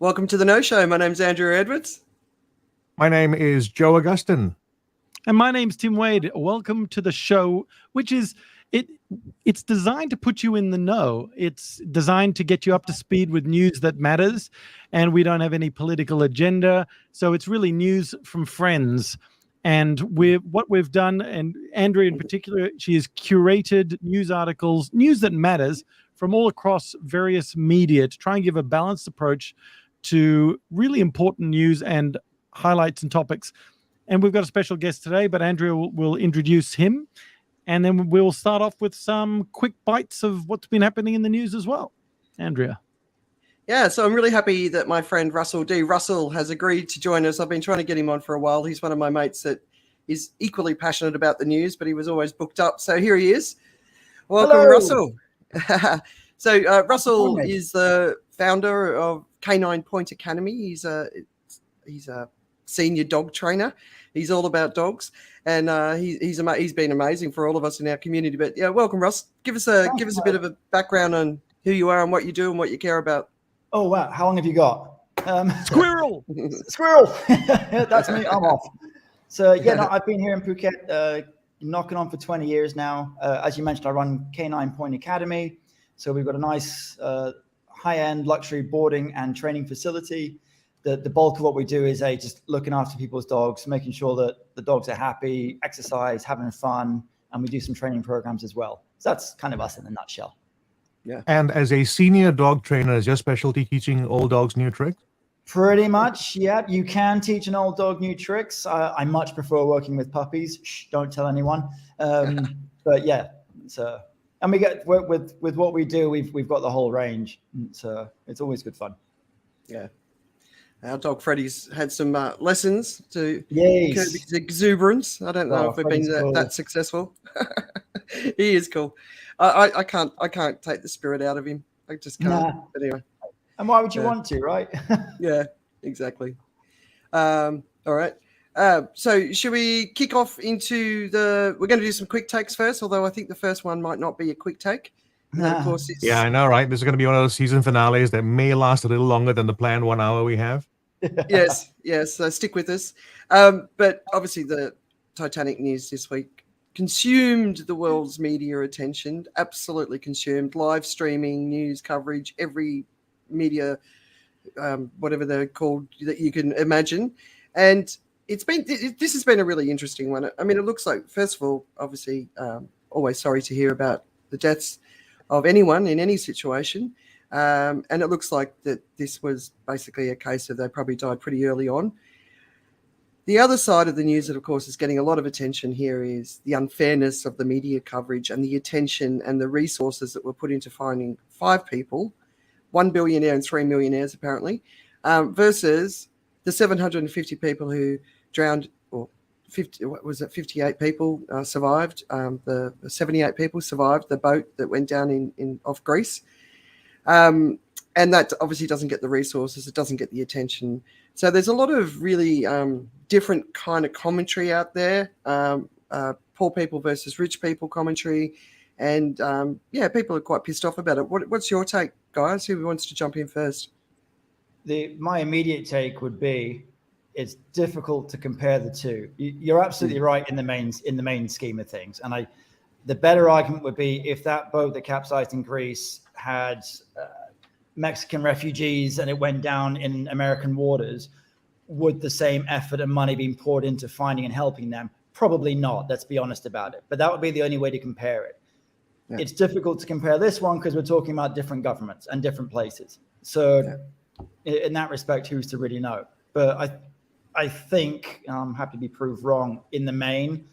Welcome to the No Show. My name's Andrea Edwards. My name is Joe Augustin. And my name's Tim Wade. Welcome to the show, which is it's designed to put you in the know. It's designed to get you up to speed with news that matters, and we don't have any political agenda. So it's really news from friends. And what we've done, and Andrea in particular, she has curated news articles, news that matters from all across various media to try and give a balanced approach to really important news and highlights and topics. And we've got a special guest today, but Andrea will introduce him. And then we'll start off with some quick bites of what's been happening in the news as well. Andrea. Yeah, so I'm really happy that my friend Russel D. Russell has agreed to join us. I've been trying to get him on for a while. He's one of my mates that is equally passionate about the news, but he was always booked up. So here he is. Welcome, Hello. Russell. So Russell is the founder of Canine Point Academy. He's a senior dog trainer. He's all about dogs, and he's been amazing for all of us in our community. But yeah, welcome, Russ. Give us a bit of a background on who you are and what you do and what you care about. Oh wow, how long have you got? Squirrel. Squirrel. That's me. I'm off. So I've been here in Phuket, knocking on for 20 years now. As you mentioned, I run Canine Point Academy. So we've got a nice high-end luxury boarding and training facility. The bulk of what we do is just looking after people's dogs, making sure that the dogs are happy, exercise, having fun, and we do some training programs as well. So that's kind of us in a nutshell. Yeah. And as a senior dog trainer, is your specialty teaching old dogs new tricks? Pretty much, yeah. You can teach an old dog new tricks. I much prefer working with puppies. Shh, don't tell anyone. But yeah, and we get with what we do. We've got the whole range. So it's always good fun. Yeah. Our dog Freddie's had some lessons to curb his exuberance. I don't know if we've been that successful. He is cool. I can't take the spirit out of him. I just can't. Nah. But anyway. And why would you want to, right? Yeah, exactly. All right. So should we kick off into we're going to do some quick takes first, although I think the first one might not be a quick take. Nah. Of course, Yeah, I know, right? This is going to be one of those season finales that may last a little longer than the planned 1 hour we have. yes. So stick with us. But obviously the Titanic news this week consumed the world's media attention, absolutely consumed. Live streaming, news coverage, every media, whatever they're called that you can imagine. And this has been a really interesting one. I mean, it looks like, first of all, obviously, always sorry to hear about the deaths of anyone in any situation. And it looks like that this was basically a case of they probably died pretty early on. The other side of the news that, of course, is getting a lot of attention here is the unfairness of the media coverage and the attention and the resources that were put into finding 5 people, 1 billionaire and 3 millionaires, apparently, versus the 750 people who drowned, or 58 people survived. The 78 people survived the boat that went down in off Greece. And that obviously doesn't get the resources. It doesn't get the attention. So there's a lot of really different kind of commentary out there. Poor people versus rich people commentary. And people are quite pissed off about it. What's your take, guys? Who wants to jump in first? My immediate take would be it's difficult to compare the two. You're absolutely right in the main scheme of things. And the better argument would be if that boat that capsized in Greece had Mexican refugees and it went down in American waters, would the same effort and money being poured into finding and helping them? Probably not. Let's be honest about it. But that would be the only way to compare it. Yeah. It's difficult to compare this one because we're talking about different governments and different places. So in that respect, who's to really know? But I think, I'm happy to be proved wrong in the main.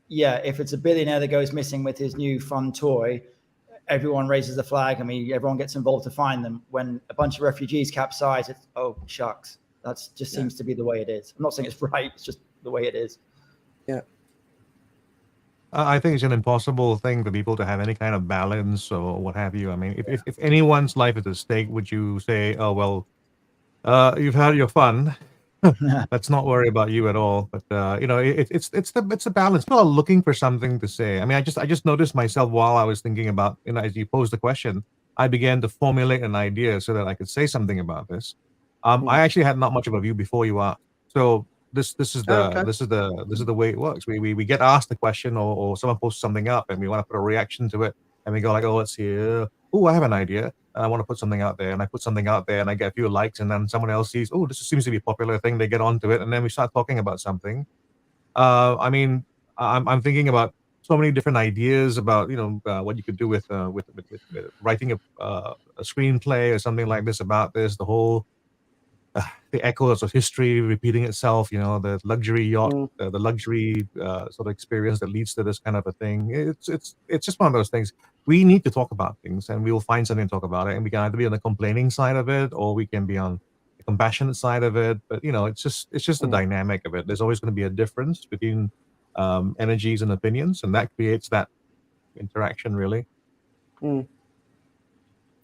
Yeah, if it's a billionaire that goes missing with his new fun toy, everyone raises the flag. I mean, everyone gets involved to find them. When a bunch of refugees capsize, it's, oh, shucks. That just seems to be the way it is. I'm not saying it's right. It's just the way it is. Yeah. I think it's an impossible thing for people to have any kind of balance or what have you. I mean, if anyone's life is at stake, would you say, oh, well, you've had your fun. Let's not worry about you at all. But it's a balance. People are looking for something to say. I mean, I just noticed myself while I was thinking about, as you posed the question, I began to formulate an idea so that I could say something about this. I actually had not much of a view before you asked. So this is Okay. the way it works. We get asked the question, or someone posts something up, and we want to put a reaction to it, and we go like, oh, let's see. Oh, I have an idea. And I want to put something out there, and I put something out there, and I get a few likes, and then someone else sees, oh, this seems to be a popular thing. They get onto it, and then we start talking about something. I mean, I'm thinking about so many different ideas about what you could do with writing a screenplay or something like this about this. The whole the echoes of history repeating itself. The luxury yacht, the luxury sort of experience that leads to this kind of a thing. It's just one of those things. We need to talk about things, and we will find something to talk about it. And we can either be on the complaining side of it, or we can be on the compassionate side of it. But it's just the dynamic of it. There's always going to be a difference between energies and opinions, and that creates that interaction, really.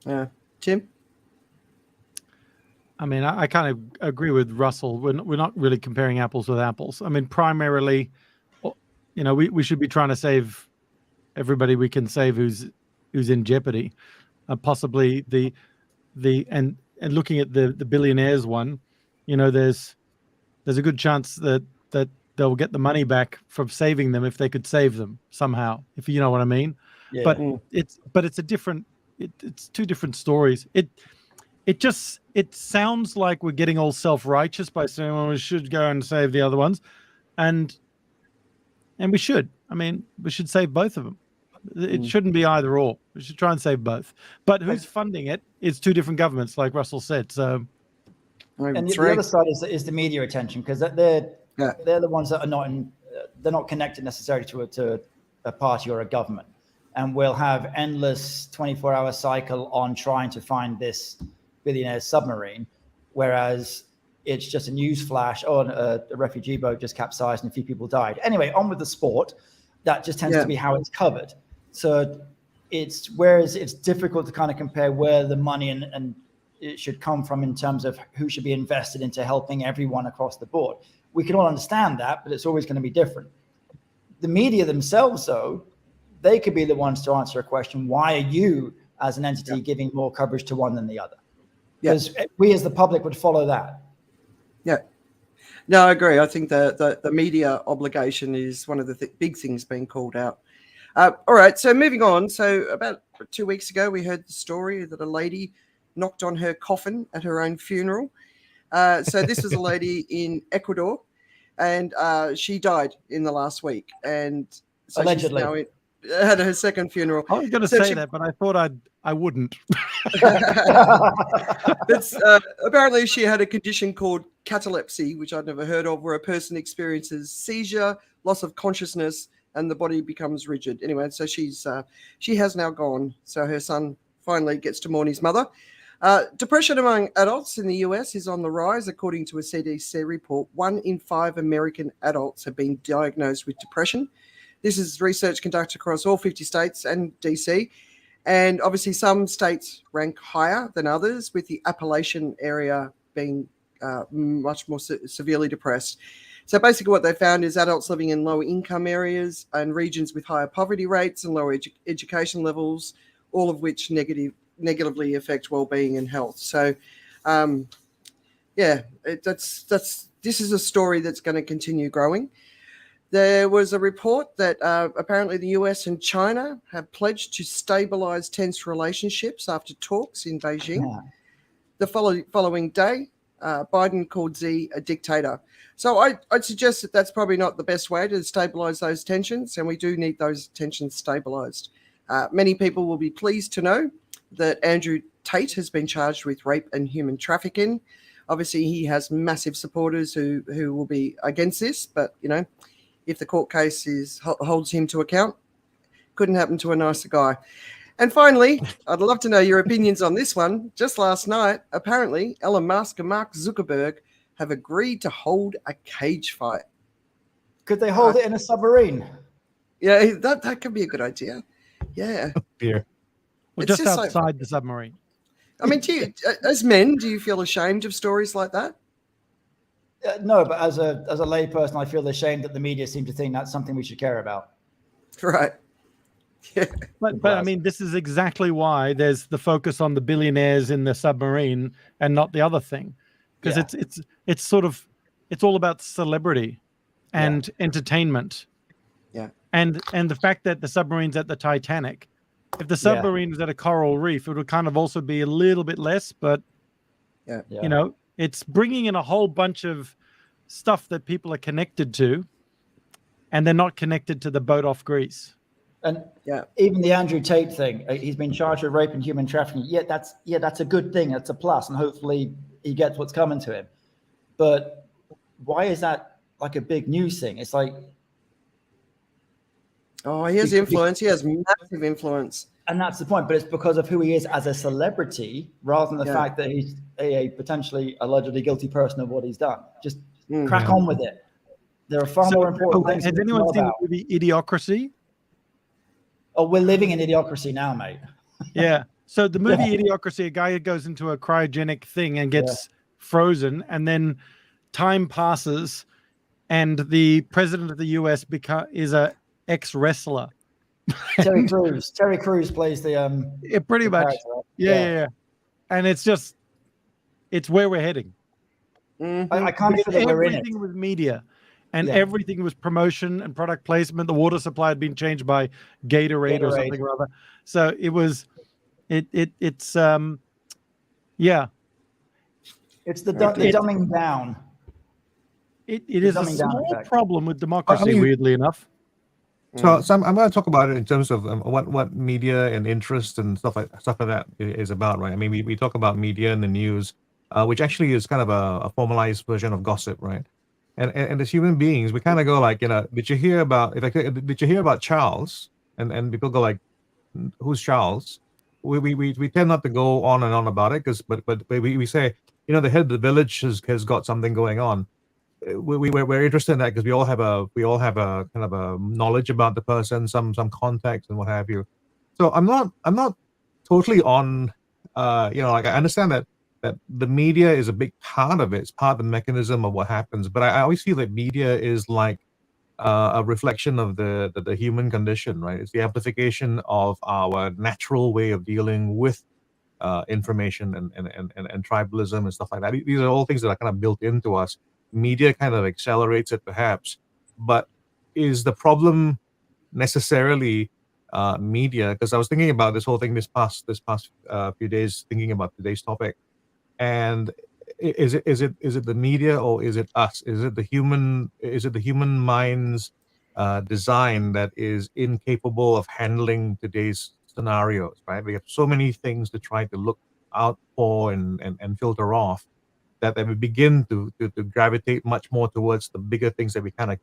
Yeah, Tim. I mean, I kind of agree with Russell. We're not really comparing apples with apples. I mean, primarily, we should be trying to save everybody we can save who's in jeopardy. Possibly and looking at the billionaires one, there's a good chance that they'll get the money back from saving them if they could save them somehow, if you know what I mean. Yeah. But it's a different. It's two different stories. It sounds like we're getting all self-righteous by saying, well, we should go and save the other ones, and we should. I mean, we should save both of them. It shouldn't be either or. We should try and save both. But who's funding it is two different governments, like Russell said. So, and the other side is the media attention, because they're the ones that are they're not connected necessarily to a party or a government, and we'll have endless 24-hour cycle on trying to find this billionaire submarine, whereas it's just a news flash. Oh, a refugee boat just capsized and a few people died. Anyway, on with the sport. That just tends to be how it's covered. So whereas it's difficult to kind of compare where the money and it should come from in terms of who should be invested into helping everyone across the board. We can all understand that, but it's always going to be different. The media themselves, though, they could be the ones to answer a question: why are you, as an entity, giving more coverage to one than the other? Because we as the public would follow that. Yeah. No, I agree. I think the media obligation is one of the big things being called out. All right, so moving on. So about 2 weeks ago, we heard the story that a lady knocked on her coffin at her own funeral. So this was a lady in Ecuador, and she died in the last week. And so allegedly. She's now had her second funeral. I was going to say that, but I thought I wouldn't. Apparently she had a condition called catalepsy, which I'd never heard of, where a person experiences seizure, loss of consciousness, and the body becomes rigid. Anyway, so she has now gone. So her son finally gets to mourn his mother. Depression among adults in the US is on the rise. According to a CDC report, 1 in 5 American adults have been diagnosed with depression. This is research conducted across all 50 states and DC. And obviously some states rank higher than others, with the Appalachian area being much more severely depressed. So basically what they found is adults living in lower income areas and regions with higher poverty rates and lower education levels, all of which negatively affect well-being and health. So, this is a story that's going to continue growing. There was a report that apparently the US and China have pledged to stabilize tense relationships after talks in Beijing. Yeah. The following day, Biden called Xi a dictator. So I'd suggest that that's probably not the best way to stabilize those tensions, and we do need those tensions stabilized. Many people will be pleased to know that Andrew Tate has been charged with rape and human trafficking. Obviously, he has massive supporters who will be against this, but, if the court case holds him to account, couldn't happen to a nicer guy. And finally, I'd love to know your opinions on this one. Just last night, apparently, Elon Musk and Mark Zuckerberg have agreed to hold a cage fight. Could they hold it in a submarine? Yeah, that could be a good idea. Yeah. Beer. Well, just outside the submarine. I mean, as men, do you feel ashamed of stories like that? No, but as a layperson, I feel ashamed that the media seem to think that's something we should care about. Right. Yeah. But I mean, this is exactly why there's the focus on the billionaires in the submarine and not the other thing. because Yeah. it's sort of it's all about celebrity and entertainment. Yeah. And the fact that the submarine's at the Titanic, if the Yeah. submarine was at a coral reef, it would kind of also be a little bit less, but Yeah. Yeah. you know, it's bringing in a whole bunch of stuff that people are connected to, and they're not connected to the boat off Greece. And Yeah. even the Andrew Tate thing, he's been charged with rape and human trafficking. That's a good thing. That's a plus, and hopefully he gets what's coming to him. But why is that like a big news thing? It's like, Oh, he has influence. He has massive influence. and that's the point. But it's because of who he is as a celebrity, rather than the Yeah. fact that he's a potentially allegedly guilty person of what he's done. Just crack Yeah. on with it. There are far more important things Has to anyone know seen the about. movie Idiocracy? Oh, we're living in idiocracy now, mate. Yeah. So the movie Idiocracy, a guy goes into a cryogenic thing and gets frozen, and then time passes, and the president of the US is a ex-wrestler. Terry Crews. Terry Crews plays the Yeah, pretty the much. character. Yeah. And it's where we're heading. Mhm. I kind of feel that we're in it. Everything was media, and Yeah. everything was promotion and product placement. The water supply had been changed by Gatorade or something or other. So it was, it's yeah. It's the dumbing down. It is a dumbing down small effect. problem with democracy, I mean- weirdly enough. So I'm going to talk about it in terms of what media and interest and stuff like that is about, right? I mean, we talk about media and the news, which actually is kind of a formalized version of gossip, right? And as human beings, we kind of go like, did you hear about did you hear about Charles? And people go like, who's Charles? We tend not to go on and on about it but we say, the head of the village has got something going on. We're interested in that because we all have a kind of a knowledge about the person, some context and what have you. So I'm not totally on, like I understand that the media is a big part of it. It's part of the mechanism of what happens. But I always feel that media is like a reflection of the human condition, right? It's the amplification of our natural way of dealing with information and tribalism and stuff like that. These are all things that are kind of built into us. Media kind of accelerates it, perhaps, but is the problem necessarily media? Because I was thinking about this whole thing this past few days, thinking about today's topic, and is it the media or is it us? Is it the human mind's design that is incapable of handling today's scenarios? Right, we have so many things to try to look out for and filter off, that we begin to gravitate much more towards the bigger things that we kind of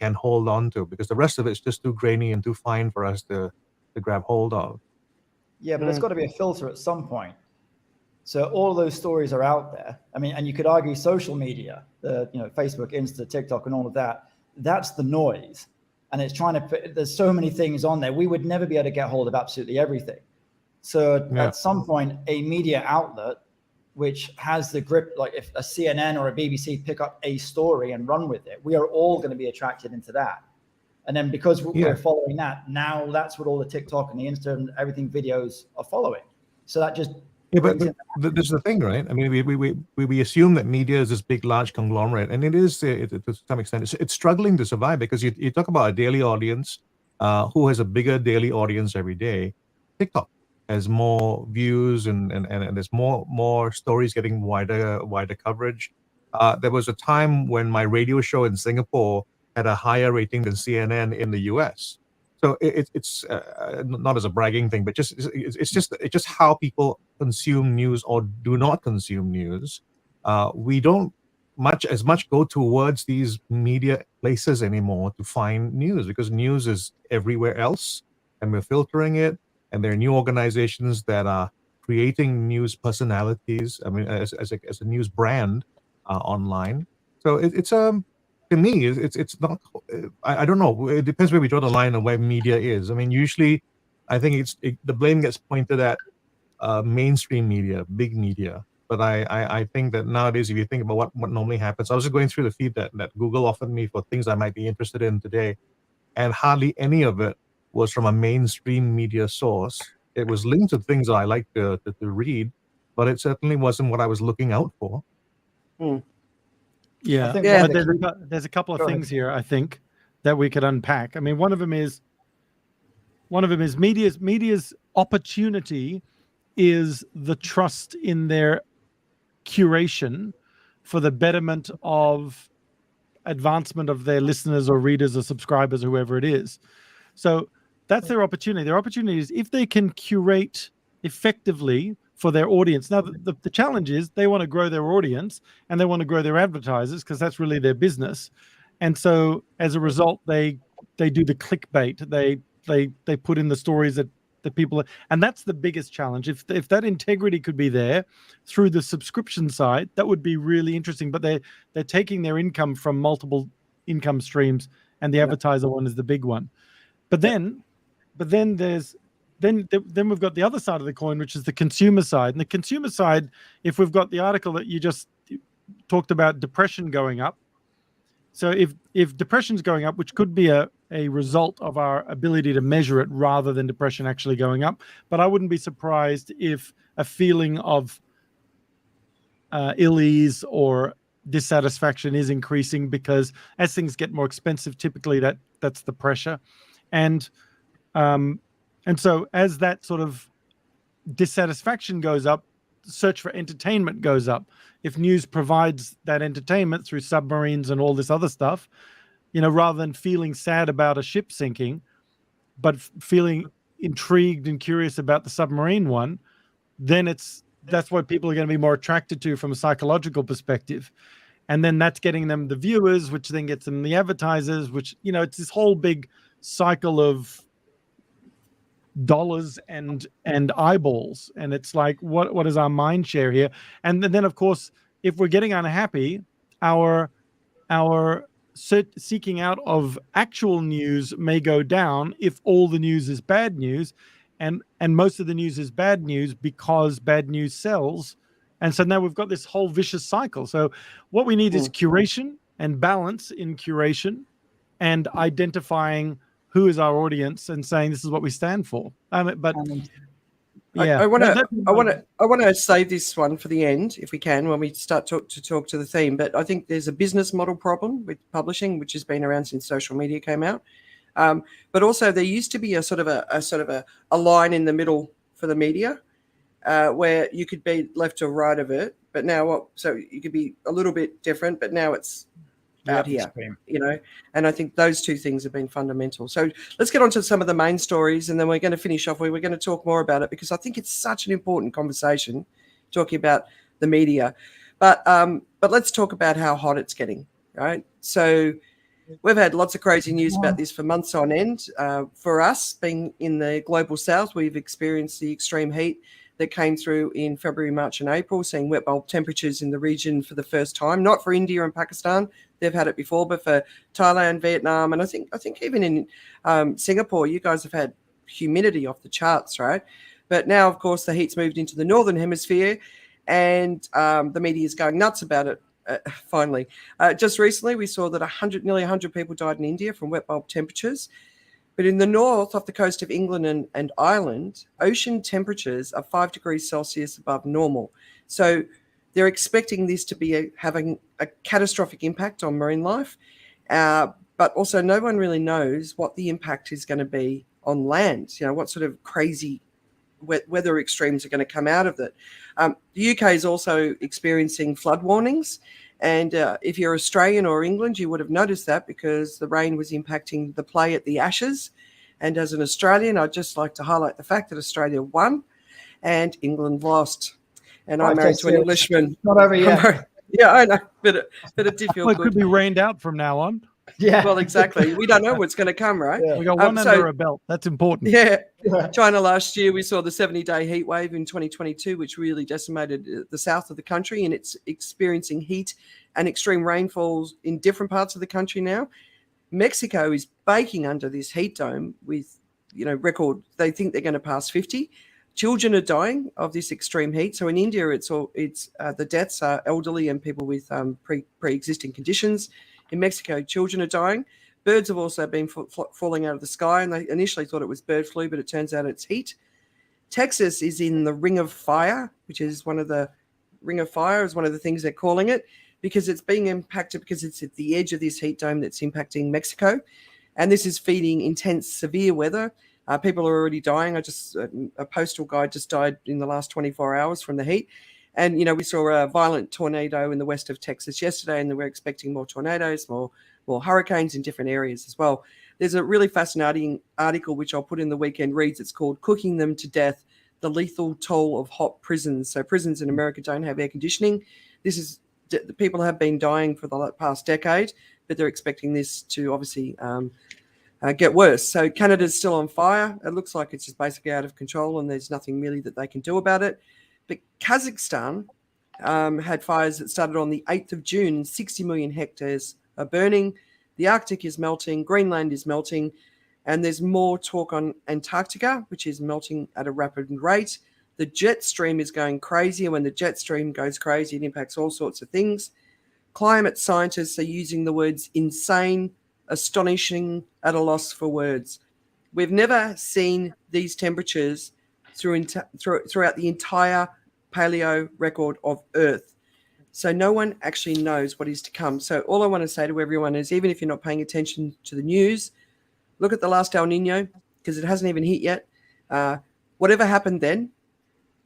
can hold on to, because the rest of it's just too grainy and too fine for us to grab hold of. Yeah, but there's got to be a filter at some point. So all of those stories are out there. I mean, and you could argue social media, Facebook, Insta, TikTok, and all of that. That's the noise, and it's trying to put. There's so many things on there. We would never be able to get hold of absolutely everything. So at some point, a media outlet which has the grip, like if a CNN or a BBC pick up a story and run with it, we are all going to be attracted into that. And then because we're following that, now that's what all the TikTok and the Insta and everything videos are following. So that just but this is the thing, right? I mean, we assume that media is this big, large conglomerate, and it is to some extent. It's struggling to survive, because you talk about a daily audience who has a bigger daily audience every day. TikTok has more views and there's more stories getting wider coverage. There was a time when my radio show in Singapore had a higher rating than CNN in the US. So it's not as a bragging thing, but it's just how people consume news or do not consume news. We don't as much go towards these media places anymore to find news, because news is everywhere else, and we're filtering it. And there are new organizations that are creating news personalities. I mean, as a news brand online. So it's to me, it's not. I don't know. It depends where we draw the line on where media is. I mean, usually, I think the blame gets pointed at mainstream media, big media. But I think that nowadays, if you think about what normally happens, I was just going through the feed that Google offered me for things I might be interested in today, and hardly any of it was from a mainstream media source. It was linked to things I like to read, but it certainly wasn't what I was looking out for. Yeah, think Yeah. but there's a couple of Go ahead. things here I think that we could unpack. I mean, one of them is media's opportunity is the trust in their curation for the betterment of advancement of their listeners or readers or subscribers, whoever it is. So that's their opportunity. Their opportunity is if they can curate effectively for their audience. Now, the challenge is they want to grow their audience and they want to grow their advertisers because that's really their business. And so as a result, they do the clickbait. They put in the stories that people, and that's the biggest challenge. If that integrity could be there through the subscription side, that would be really interesting. But they're taking their income from multiple income streams, and the advertiser one is the big one. But then we've got the other side of the coin, which is the consumer side. And the consumer side, if we've got the article that you just talked about, depression going up. So if depression's going up, which could be a result of our ability to measure it rather than depression actually going up, but I wouldn't be surprised if a feeling of ill ease or dissatisfaction is increasing, because as things get more expensive, typically that's the pressure, and so as that sort of dissatisfaction goes up, search for entertainment goes up. If news provides that entertainment through submarines and all this other stuff, rather than feeling sad about a ship sinking, but feeling intrigued and curious about the submarine one, then that's what people are going to be more attracted to from a psychological perspective. And then that's getting them the viewers, which then gets them the advertisers, which, it's this whole big cycle of dollars and eyeballs. And it's like, what is our mind share here? And then of course, if we're getting unhappy, our seeking out of actual news may go down if all the news is bad news, and most of the news is bad news because bad news sells. And so now we've got this whole vicious cycle. So what we need is curation and balance in curation, and identifying who is our audience and saying this is what we stand for. Yeah, I want to save this one for the end, if we can, when we start to talk to the theme. But I think there's a business model problem with publishing, which has been around since social media came out. But also there used to be a sort of a line in the middle for the media, where you could be left or right of it. But now so you could be a little bit different, but now it's out here, and I think those two things have been fundamental. So let's get on to some of the main stories, and then we're going to finish off where we're going to talk more about it, because I think it's such an important conversation talking about the media. But let's talk about how hot it's getting, right? So we've had lots of crazy news about this for months on end. For us, being in the global south, we've experienced the extreme heat that came through in February, March and April, seeing wet bulb temperatures in the region for the first time. Not for India and Pakistan, they've had it before, but for Thailand, Vietnam, and I think even in Singapore, you guys have had humidity off the charts, right? But now, of course, the heat's moved into the northern hemisphere, and the media is going nuts about it. Finally, just recently, we saw that nearly 100 people died in India from wet bulb temperatures. But in the north, off the coast of England and Ireland, ocean temperatures are 5 degrees Celsius above normal. So they're expecting this to be having a catastrophic impact on marine life. But also no one really knows what the impact is going to be on land, what sort of crazy weather extremes are going to come out of it. The UK is also experiencing flood warnings. And if you're Australian or England, you would have noticed that, because the rain was impacting the play at the Ashes. And as an Australian, I'd just like to highlight the fact that Australia won and England lost. And I'm married to an Englishman. Not over yet. Yeah, I know. But it did feel well, it good. could be rained out from now on. Yeah. Well, exactly. We don't know what's going to come, right? Yeah. We got one under a belt. That's important. Yeah. China last year, we saw the 70-day heat wave in 2022, which really decimated the south of the country, and it's experiencing heat and extreme rainfalls in different parts of the country now. Mexico is baking under this heat dome with, record. They think they're going to pass 50. Children are dying of this extreme heat. So in India, it's the deaths are elderly and people with pre-existing conditions. In Mexico, children are dying. Birds have also been falling out of the sky, and they initially thought it was bird flu, but it turns out it's heat. Texas is in the Ring of Fire, which is one of the things they're calling it. because it's being impacted because it's at the edge of this heat dome that's impacting Mexico. And this is feeding intense, severe weather. People are already dying. A postal guy just died in the last 24 hours from the heat. And, we saw a violent tornado in the west of Texas yesterday, and we're expecting more tornadoes, more hurricanes in different areas as well. There's a really fascinating article, which I'll put in the weekend reads. It's called Cooking Them to Death, the Lethal Toll of Hot Prisons. So prisons in America don't have air conditioning. The people have been dying for the past decade, but they're expecting this to obviously get worse. So Canada's still on fire. It looks like it's just basically out of control, and there's nothing really that they can do about it. But Kazakhstan had fires that started on the 8th of June. 60 million hectares are burning. The Arctic is melting. Greenland is melting. And there's more talk on Antarctica, which is melting at a rapid rate. The jet stream is going crazy. And when the jet stream goes crazy, it impacts all sorts of things. Climate scientists are using the words insane, astonishing, at a loss for words. We've never seen these temperatures throughout the entire paleo record of Earth. So no one actually knows what is to come. So all I want to say to everyone is, even if you're not paying attention to the news, look at the last El Nino, because it hasn't even hit yet. Whatever happened then,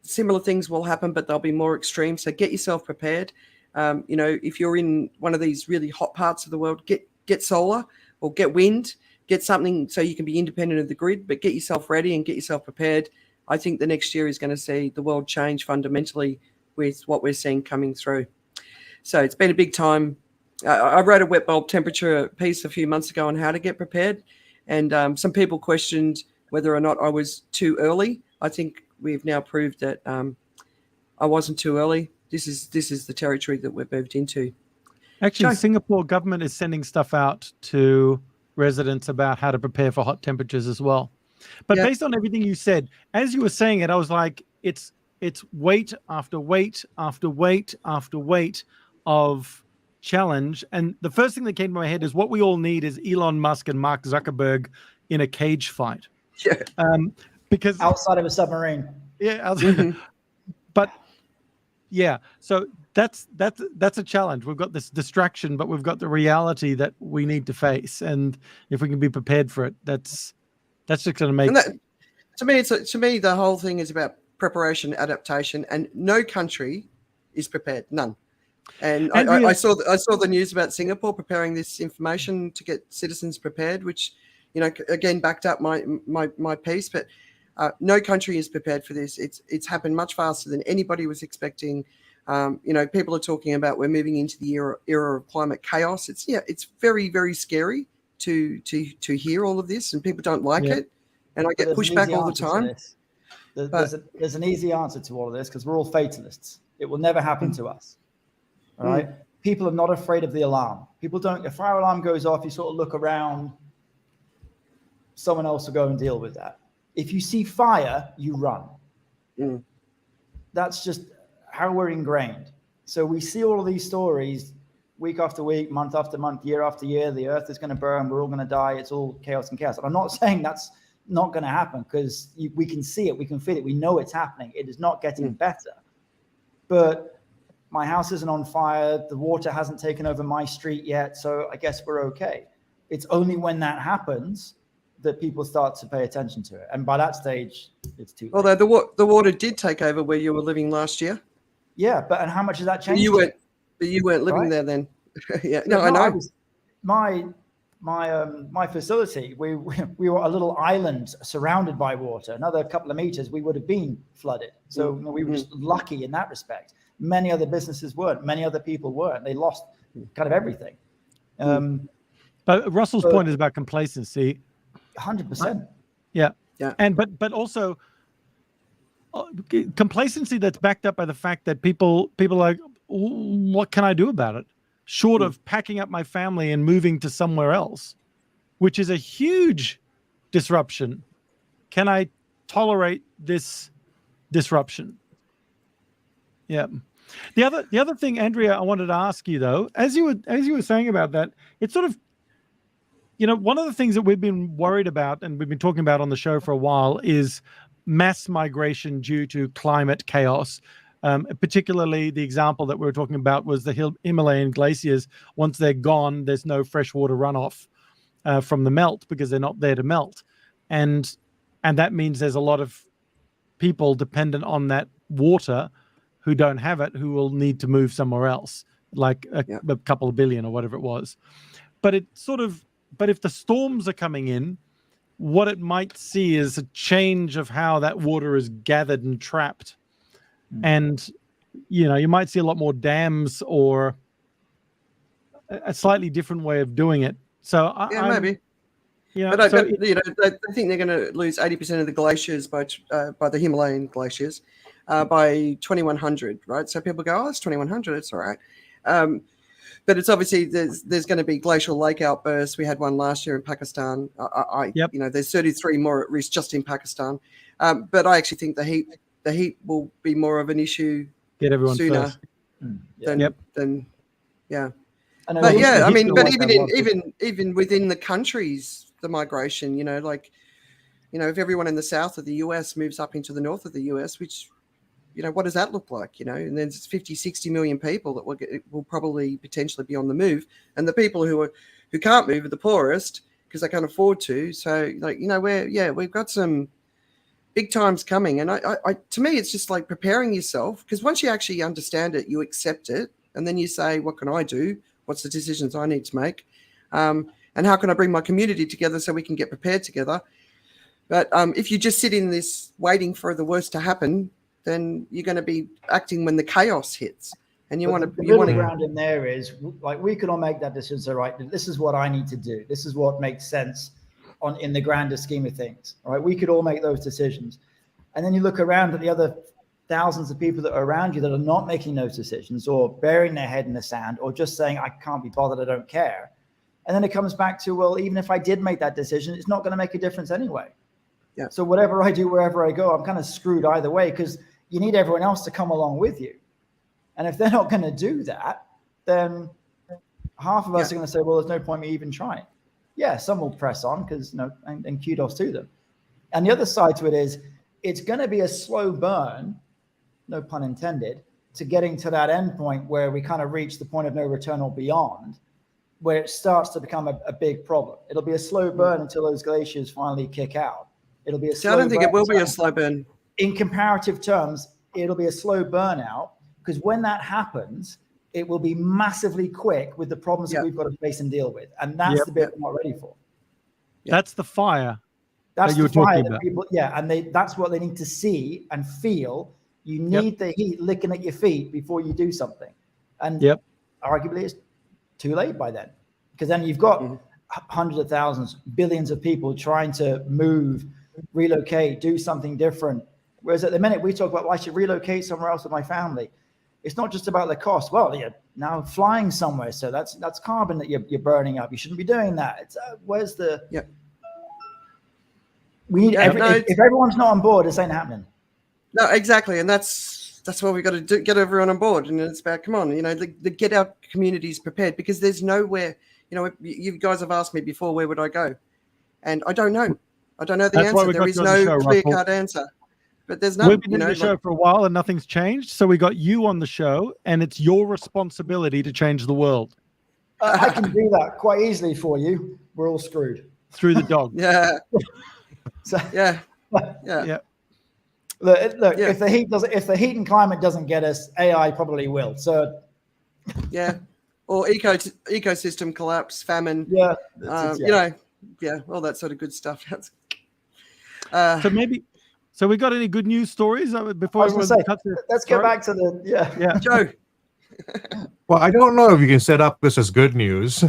similar things will happen, but they'll be more extreme. So get yourself prepared. If you're in one of these really hot parts of the world, get solar or get wind, get something so you can be independent of the grid, but get yourself ready and get yourself prepared. I think the next year is going to see the world change fundamentally with what we're seeing coming through. So it's been a big time. I wrote a wet bulb temperature piece a few months ago on how to get prepared. And some people questioned whether or not I was too early. I think we've now proved that I wasn't too early. This is the territory that we've moved into. Actually, Singapore government is sending stuff out to residents about how to prepare for hot temperatures as well. But based on everything you said, as you were saying it, I was like, it's weight after weight after weight after weight of challenge. And the first thing that came to my head is what we all need is Elon Musk and Mark Zuckerberg in a cage fight. Yeah. Because outside of a submarine. Yeah. But yeah, so that's a challenge. We've got this distraction, but we've got the reality that we need to face. And if we can be prepared for it, that's just going to make. To me, the whole thing is about preparation, adaptation, and no country is prepared. None. And I saw the news about Singapore preparing this information to get citizens prepared, which, again, backed up my piece. But no country is prepared for this. It's happened much faster than anybody was expecting. People are talking about we're moving into the era of climate chaos. It's very, very scary to hear all of this, and people don't like it. And I get pushback all the time. There's an easy answer to all of this, because we're all fatalists. It will never happen to us. All right. People are not afraid of the alarm. People don't. If fire alarm goes off, you sort of look around. Someone else will go and deal with that. If you see fire, you run. That's just how we're ingrained. So we see all of these stories week after week, month after month, year after year. The earth is going to burn. We're all going to die. It's all chaos and chaos. And I'm not saying that's not going to happen, because we can see it. We can feel it. We know it's happening. It is not getting better. But my house isn't on fire. The water hasn't taken over my street yet. So I guess we're okay. It's only when that happens that people start to pay attention to it. And by that stage, it's too late. Although the water did take over where you were living last year. Yeah, but and how much has that changed? But you weren't living there then. Yeah, no, I know. My facility, we were a little island surrounded by water. Another couple of meters, we would have been flooded. So we were just lucky in that respect. Many other businesses weren't. Many other people weren't. They lost kind of everything. But Russell's point is about complacency. 100%. Yeah. And but also complacency that's backed up by the fact that people are like, what can I do about it? Short of packing up my family and moving to somewhere else, which is a huge disruption. Can I tolerate this disruption? Yeah. The other thing, Andrea, I wanted to ask you though, as you were saying about that, it's sort of, one of the things that we've been worried about and we've been talking about on the show for a while is mass migration due to climate chaos. Particularly, the example that we were talking about was the Himalayan glaciers. Once they're gone, there's no freshwater runoff from the melt because they're not there to melt, and that means there's a lot of people dependent on that water who don't have it, who will need to move somewhere else, like a couple of billion or whatever it was. But if the storms are coming in, what it might see is a change of how that water is gathered and trapped. And, you might see a lot more dams or a slightly different way of doing it. So maybe. But I think they're going to lose 80% of the glaciers by the Himalayan glaciers by 2100, right? So people go, it's 2100, it's all right. But it's obviously there's going to be glacial lake outbursts. We had one last year in Pakistan. There's 33 more at risk just in Pakistan. But I actually think the heat will be more of an issue sooner than. But yeah, I mean, but even within the countries, the migration, if everyone in the south of the US moves up into the north of the US, which, what does that look like? And there's 50, 60 million people that will probably potentially be on the move. And the people who can't move are the poorest because they can't afford to. So we've got some big times coming. And I to me, it's just like preparing yourself, because once you actually understand it, you accept it. And then you say, what can I do? What's the decisions I need to make? And how can I bring my community together so we can get prepared together? But if you just sit in this waiting for the worst to happen, then you're going to be acting when the chaos hits. And you want to. The middle ground in there is like we could all make that decision. So, right, this is what I need to do. This is what makes sense in the grander scheme of things. Right, we could all make those decisions. And then you look around at the other thousands of people that are around you that are not making those decisions, or burying their head in the sand, or just saying, I can't be bothered, I don't care. And then it comes back to, well, even if I did make that decision, it's not going to make a difference anyway. Yeah. So whatever I do, wherever I go, I'm kind of screwed either way, because you need everyone else to come along with you. And if they're not going to do that, then half of us are going to say, well, there's no point me even trying. Yeah, some will press on because, and kudos to them. And the other side to it is, it's going to be a slow burn, no pun intended, to getting to that end point where we kind of reach the point of no return or beyond, where it starts to become a big problem. It'll be a slow burn until those glaciers finally kick out. It'll be a slow burn. I don't think it will be a slow burn. In comparative terms, it'll be a slow burnout, because when that happens, it will be massively quick with the problems that we've got to face and deal with. And that's the bit we're not ready for. That's the fire. That's the fire that people, and that's what they need to see and feel. You need the heat licking at your feet before you do something. And arguably it's too late by then, because then you've got hundreds of thousands, billions of people trying to move, relocate, do something different. Whereas at the minute we talk about, well, I should relocate somewhere else with my family. It's not just about the cost. Well, you're now flying somewhere, so that's carbon that you're burning up. You shouldn't be doing that. It's where's the we need if everyone's not on board, this ain't happening. No, exactly, and that's what we've got to do, get everyone on board. And it's about, come on, get our communities prepared, because there's nowhere. You guys have asked me before, where would I go? And I don't know. I don't know the answer. There is no clear-cut answer. But there's no. We've been in the show for a while and nothing's changed. So we got you on the show, and it's your responsibility to change the world. I can do that quite easily for you. We're all screwed. Through the dog. So, yeah. Look, if the heat and climate doesn't get us, AI probably will. So or ecosystem collapse, famine. All that sort of good stuff. So we got any good news stories before? Let's go back to the Joe. Well, I don't know if you can set up this as good news.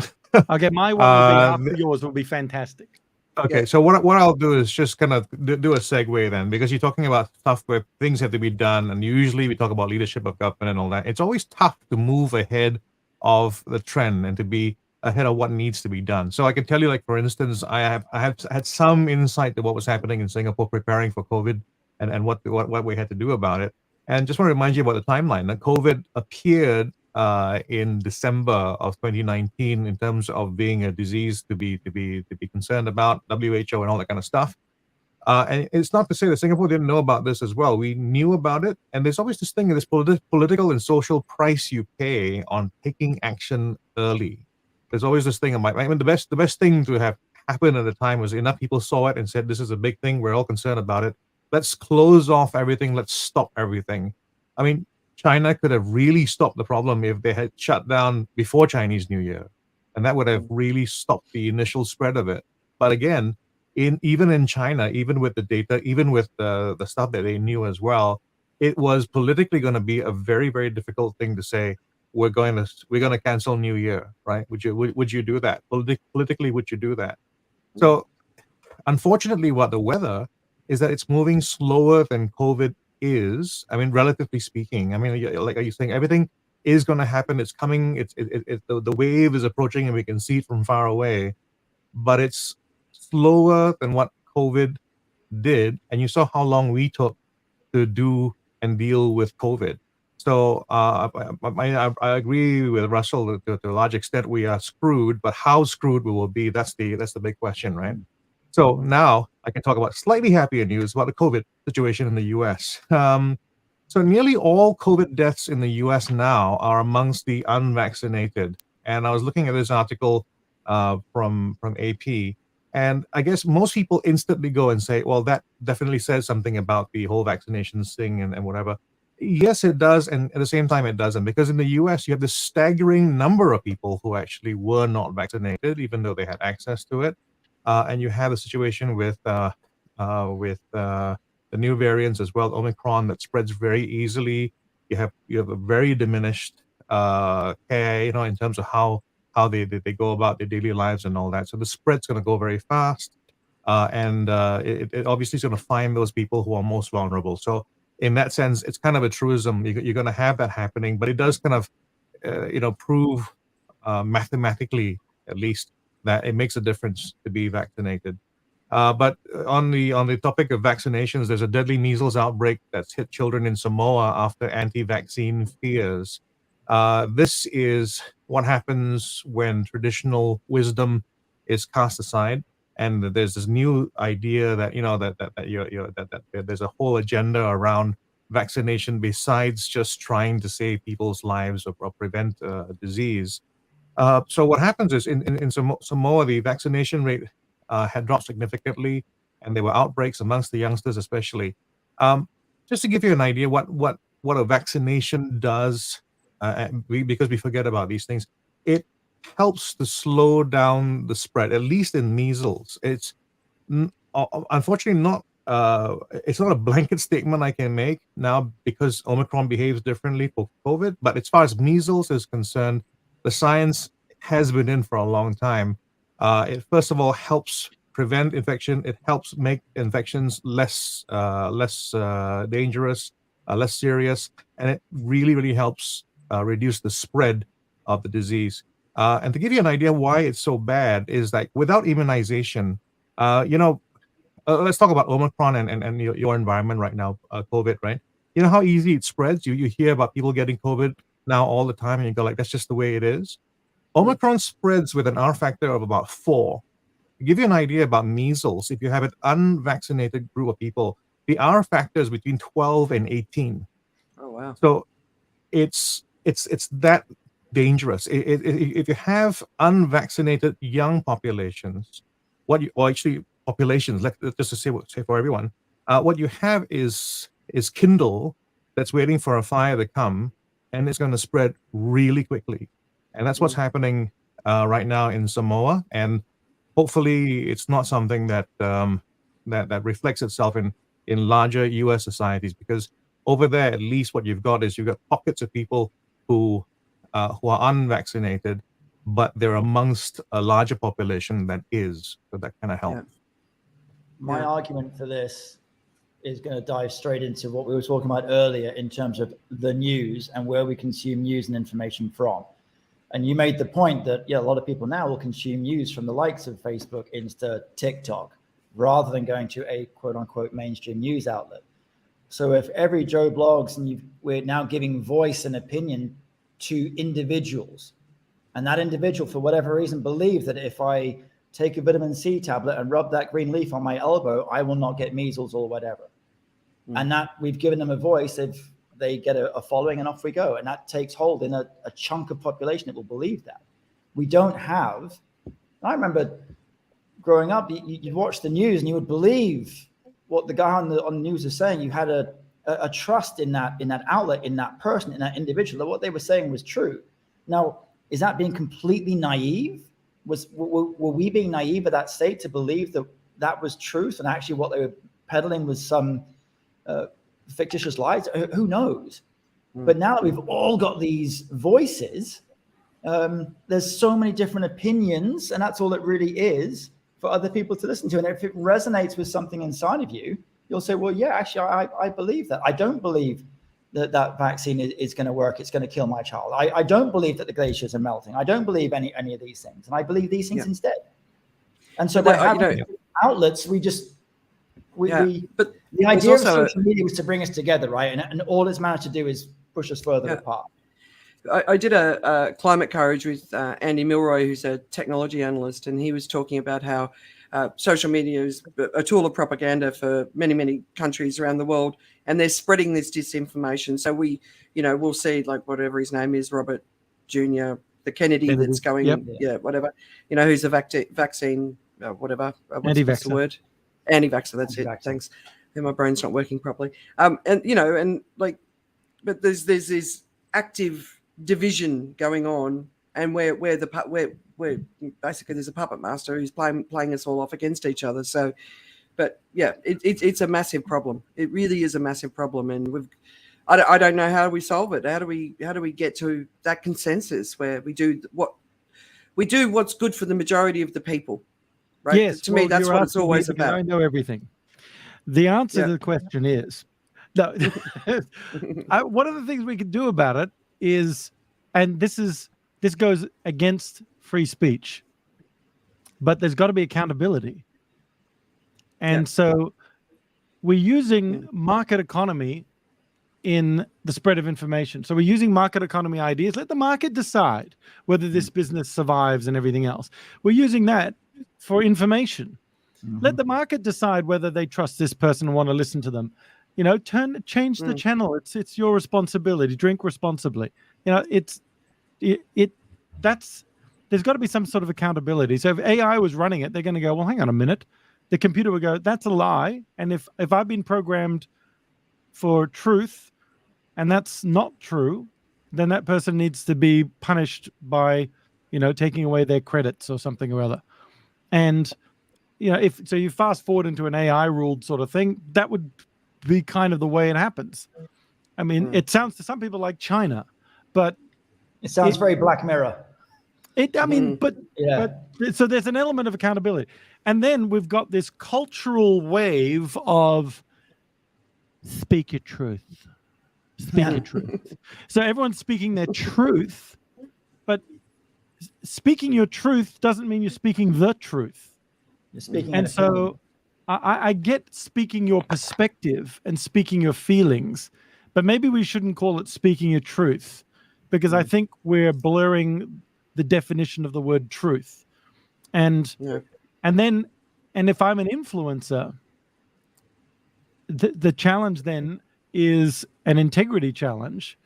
Okay, my one will be after yours will be fantastic. Okay, so what I'll do is just kind of do a segue then, because you're talking about stuff where things have to be done, and usually we talk about leadership of government and all that. It's always tough to move ahead of the trend and to be ahead of what needs to be done. So I can tell you, like, for instance, I have had some insight to what was happening in Singapore preparing for COVID and what we had to do about it. And just want to remind you about the timeline. That COVID appeared in December of 2019 in terms of being a disease to be concerned about, WHO and all that kind of stuff. And it's not to say that Singapore didn't know about this as well. We knew about it, and there's always this thing, this political and social price you pay on taking action early. There's always this thing. I mean, the best thing to have happened at the time was enough people saw it and said, "This is a big thing. We're all concerned about it. Let's close off everything. Let's stop everything." I mean, China could have really stopped the problem if they had shut down before Chinese New Year, and that would have really stopped the initial spread of it. But again, even in China, even with the data, even with the stuff that they knew as well, it was politically going to be a very, very difficult thing to say, we're going to cancel New Year, right? Would you do that? Politically, would you do that? So unfortunately, what the weather is that it's moving slower than COVID is. I mean, relatively speaking. I mean, like are you saying, everything is going to happen. It's coming. The wave is approaching, and we can see it from far away. But it's slower than what COVID did, and you saw how long we took to do and deal with COVID. So I agree with Russell to a large extent. We are screwed, but how screwed we will be, that's the big question, right? So now I can talk about slightly happier news about the COVID situation in the U.S. So nearly all COVID deaths in the U.S. now are amongst the unvaccinated. And I was looking at this article from AP, and I guess most people instantly go and say, well, that definitely says something about the whole vaccinations thing and whatever. Yes, it does. And at the same time, it doesn't. Because in the US, you have this staggering number of people who actually were not vaccinated, even though they had access to it. And you have a situation with the new variants as well, Omicron, that spreads very easily. You have a very diminished care, in terms of how they go about their daily lives and all that. So the spread's going to go very fast, and it obviously is going to find those people who are most vulnerable. So in that sense, it's kind of a truism. You're going to have that happening, but it does kind of, prove mathematically, at least, that it makes a difference to be vaccinated. But on the topic of vaccinations, there's a deadly measles outbreak that's hit children in Samoa after anti-vaccine fears. This is what happens when traditional wisdom is cast aside, and there's this new idea that that there's a whole agenda around vaccination besides just trying to save people's lives or prevent disease. So what happens is in Samoa, the vaccination rate had dropped significantly, and there were outbreaks amongst the youngsters, especially. Just to give you an idea, what a vaccination does, because we forget about these things, it helps to slow down the spread. At least in measles, it's unfortunately not. It's not a blanket statement I can make now because Omicron behaves differently for COVID. But as far as measles is concerned, the science has been in for a long time. It first of all helps prevent infection. It helps make infections less dangerous, less serious, and it really helps reduce the spread of the disease. And to give you an idea why it's so bad is like without immunization, let's talk about Omicron and your environment right now, COVID, right? You know how easy it spreads? You hear about people getting COVID now all the time, and you go like, that's just the way it is. Omicron spreads with an R factor of about 4. To give you an idea about measles, if you have an unvaccinated group of people, the R factor is between 12 and 18. Oh, wow. So it's that dangerous. If you have unvaccinated young populations, populations, just to say for everyone, what you have is kindle that's waiting for a fire to come, and it's going to spread really quickly. And that's what's happening right now in Samoa. And hopefully it's not something that that reflects itself in larger US societies, because over there, at least what you've got pockets of people who are unvaccinated, but they're amongst a larger population that is. So that kind of helps. Yeah. My argument for this is going to dive straight into what we were talking about earlier in terms of the news and where we consume news and information from. And you made the point that, a lot of people now will consume news from the likes of Facebook, Insta, TikTok, rather than going to a quote unquote mainstream news outlet. So if every Joe blogs and we're now giving voice and opinion to individuals, and that individual, for whatever reason, believes that if I take a vitamin C tablet and rub that green leaf on my elbow, I will not get measles or whatever. And that we've given them a voice. If they get a following, and off we go. And that takes hold in a chunk of population that will believe that. We don't have, I remember growing up, you'd watch the news and you would believe what the guy on the news was saying. You had a trust in that outlet, in that person, in that individual, that what they were saying was true. Now, is that being completely naive? Were we being naive at that state to believe that was truth, and actually what they were peddling was some fictitious lies? Who knows? But now that we've all got these voices, there's so many different opinions, and that's all it really is for other people to listen to. And if it resonates with something inside of you, you'll say, well, yeah, actually, I believe that. I don't believe that vaccine is going to work. It's going to kill my child. I don't believe that the glaciers are melting. I don't believe any of these things. And I believe these things instead. And so by having outlets, but the idea of social media was to bring us together, right? And all it's managed to do is push us further apart. I did a climate courage with Andy Milroy, who's a technology analyst, and he was talking about how social media is a tool of propaganda for many, many countries around the world, and they're spreading this disinformation. So we'll see, like, whatever his name is, Robert Jr., the Kennedy that's going, whatever, who's a vaccine, whatever. What's the word? Anti-vaxxer, that's it. Thanks. And my brain's not working properly. But there's this active division going on, and where basically there's a puppet master who's playing us all off against each other. So, but yeah, it's a massive problem. It really is a massive problem, and I don't know how we solve it. How do we get to that consensus where we do what's good for the majority of the people, right? Yes, to me, that's what it's always about. I know everything. The answer to the question is no. One of the things we can do about it is, and this goes against free speech, but there's got to be accountability. And so we're using market economy in the spread of information. So we're using market economy ideas. Let the market decide whether this business survives and everything else. We're using that for information. Let the market decide whether they trust this person and want to listen to them. Change the channel. It's your responsibility. Drink responsibly. There's got to be some sort of accountability. So if AI was running it, they're going to go, well, hang on a minute. The computer would go, that's a lie. And if I've been programmed for truth and that's not true, then that person needs to be punished by, taking away their credits or something or other. And, if you fast forward into an AI ruled sort of thing, that would be kind of the way it happens. I mean, it sounds to some people like China, but it sounds very Black Mirror. But so there's an element of accountability. And then we've got this cultural wave of speak your truth. Speak your truth. So everyone's speaking their truth, but speaking your truth doesn't mean you're speaking the truth. You're speaking. And so I get speaking your perspective and speaking your feelings, but maybe we shouldn't call it speaking your truth, because I think we're blurring the definition of the word truth. And if I'm an influencer, the challenge then is an integrity challenge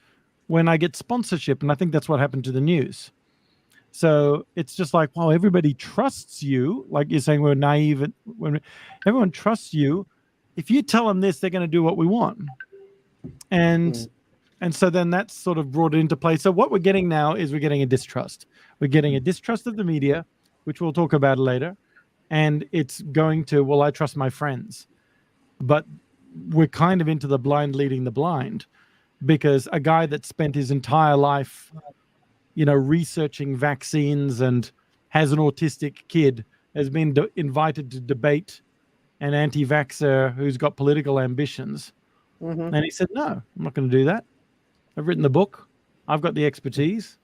when I get sponsorship. And I think that's what happened to the news. So it's just like, wow, everybody trusts you. Like you're saying, we're naive. When everyone trusts you, if you tell them this, they're going to do what we want. And so then that's sort of brought it into play. So what we're getting now is we're getting a distrust. We're getting a distrust of the media, which we'll talk about later. And it's going to, well, I trust my friends. But we're kind of into the blind leading the blind, because a guy that spent his entire life, researching vaccines and has an autistic kid has been invited to debate an anti-vaxxer who's got political ambitions. And he said, no, I'm not going to do that. I've written the book. I've got the expertise.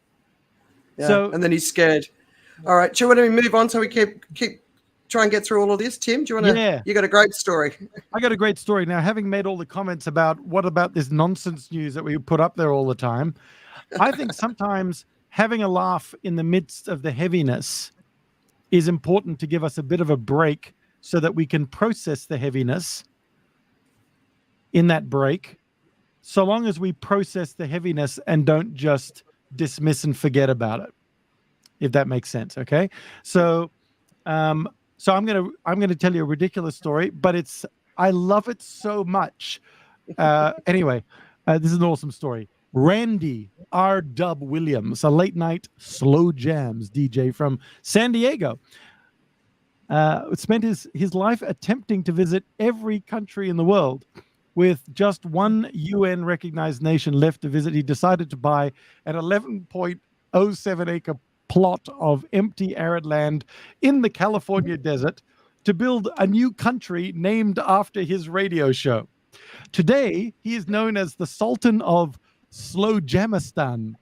And then he's scared. All right. Do you want to move on so we keep try and get through all of this? Tim, do you want to? Yeah. You got a great story. I got a great story. Now, having made all the comments about what about this nonsense news that we put up there all the time, I think sometimes having a laugh in the midst of the heaviness is important to give us a bit of a break so that we can process the heaviness in that break, so long as we process the heaviness and don't just dismiss and forget about it, if that makes sense. Okay. So I'm gonna tell you a ridiculous story, but I love it so much. Anyway, this is an awesome story. Randy R. Dub Williams, a late night slow jams DJ from San Diego, spent his life attempting to visit every country in the world. With just one UN recognized nation left to visit, he decided to buy an 11.07 acre plot of empty arid land in the California desert to build a new country named after his radio show. Today, he is known as the Sultan of Slowjamistan.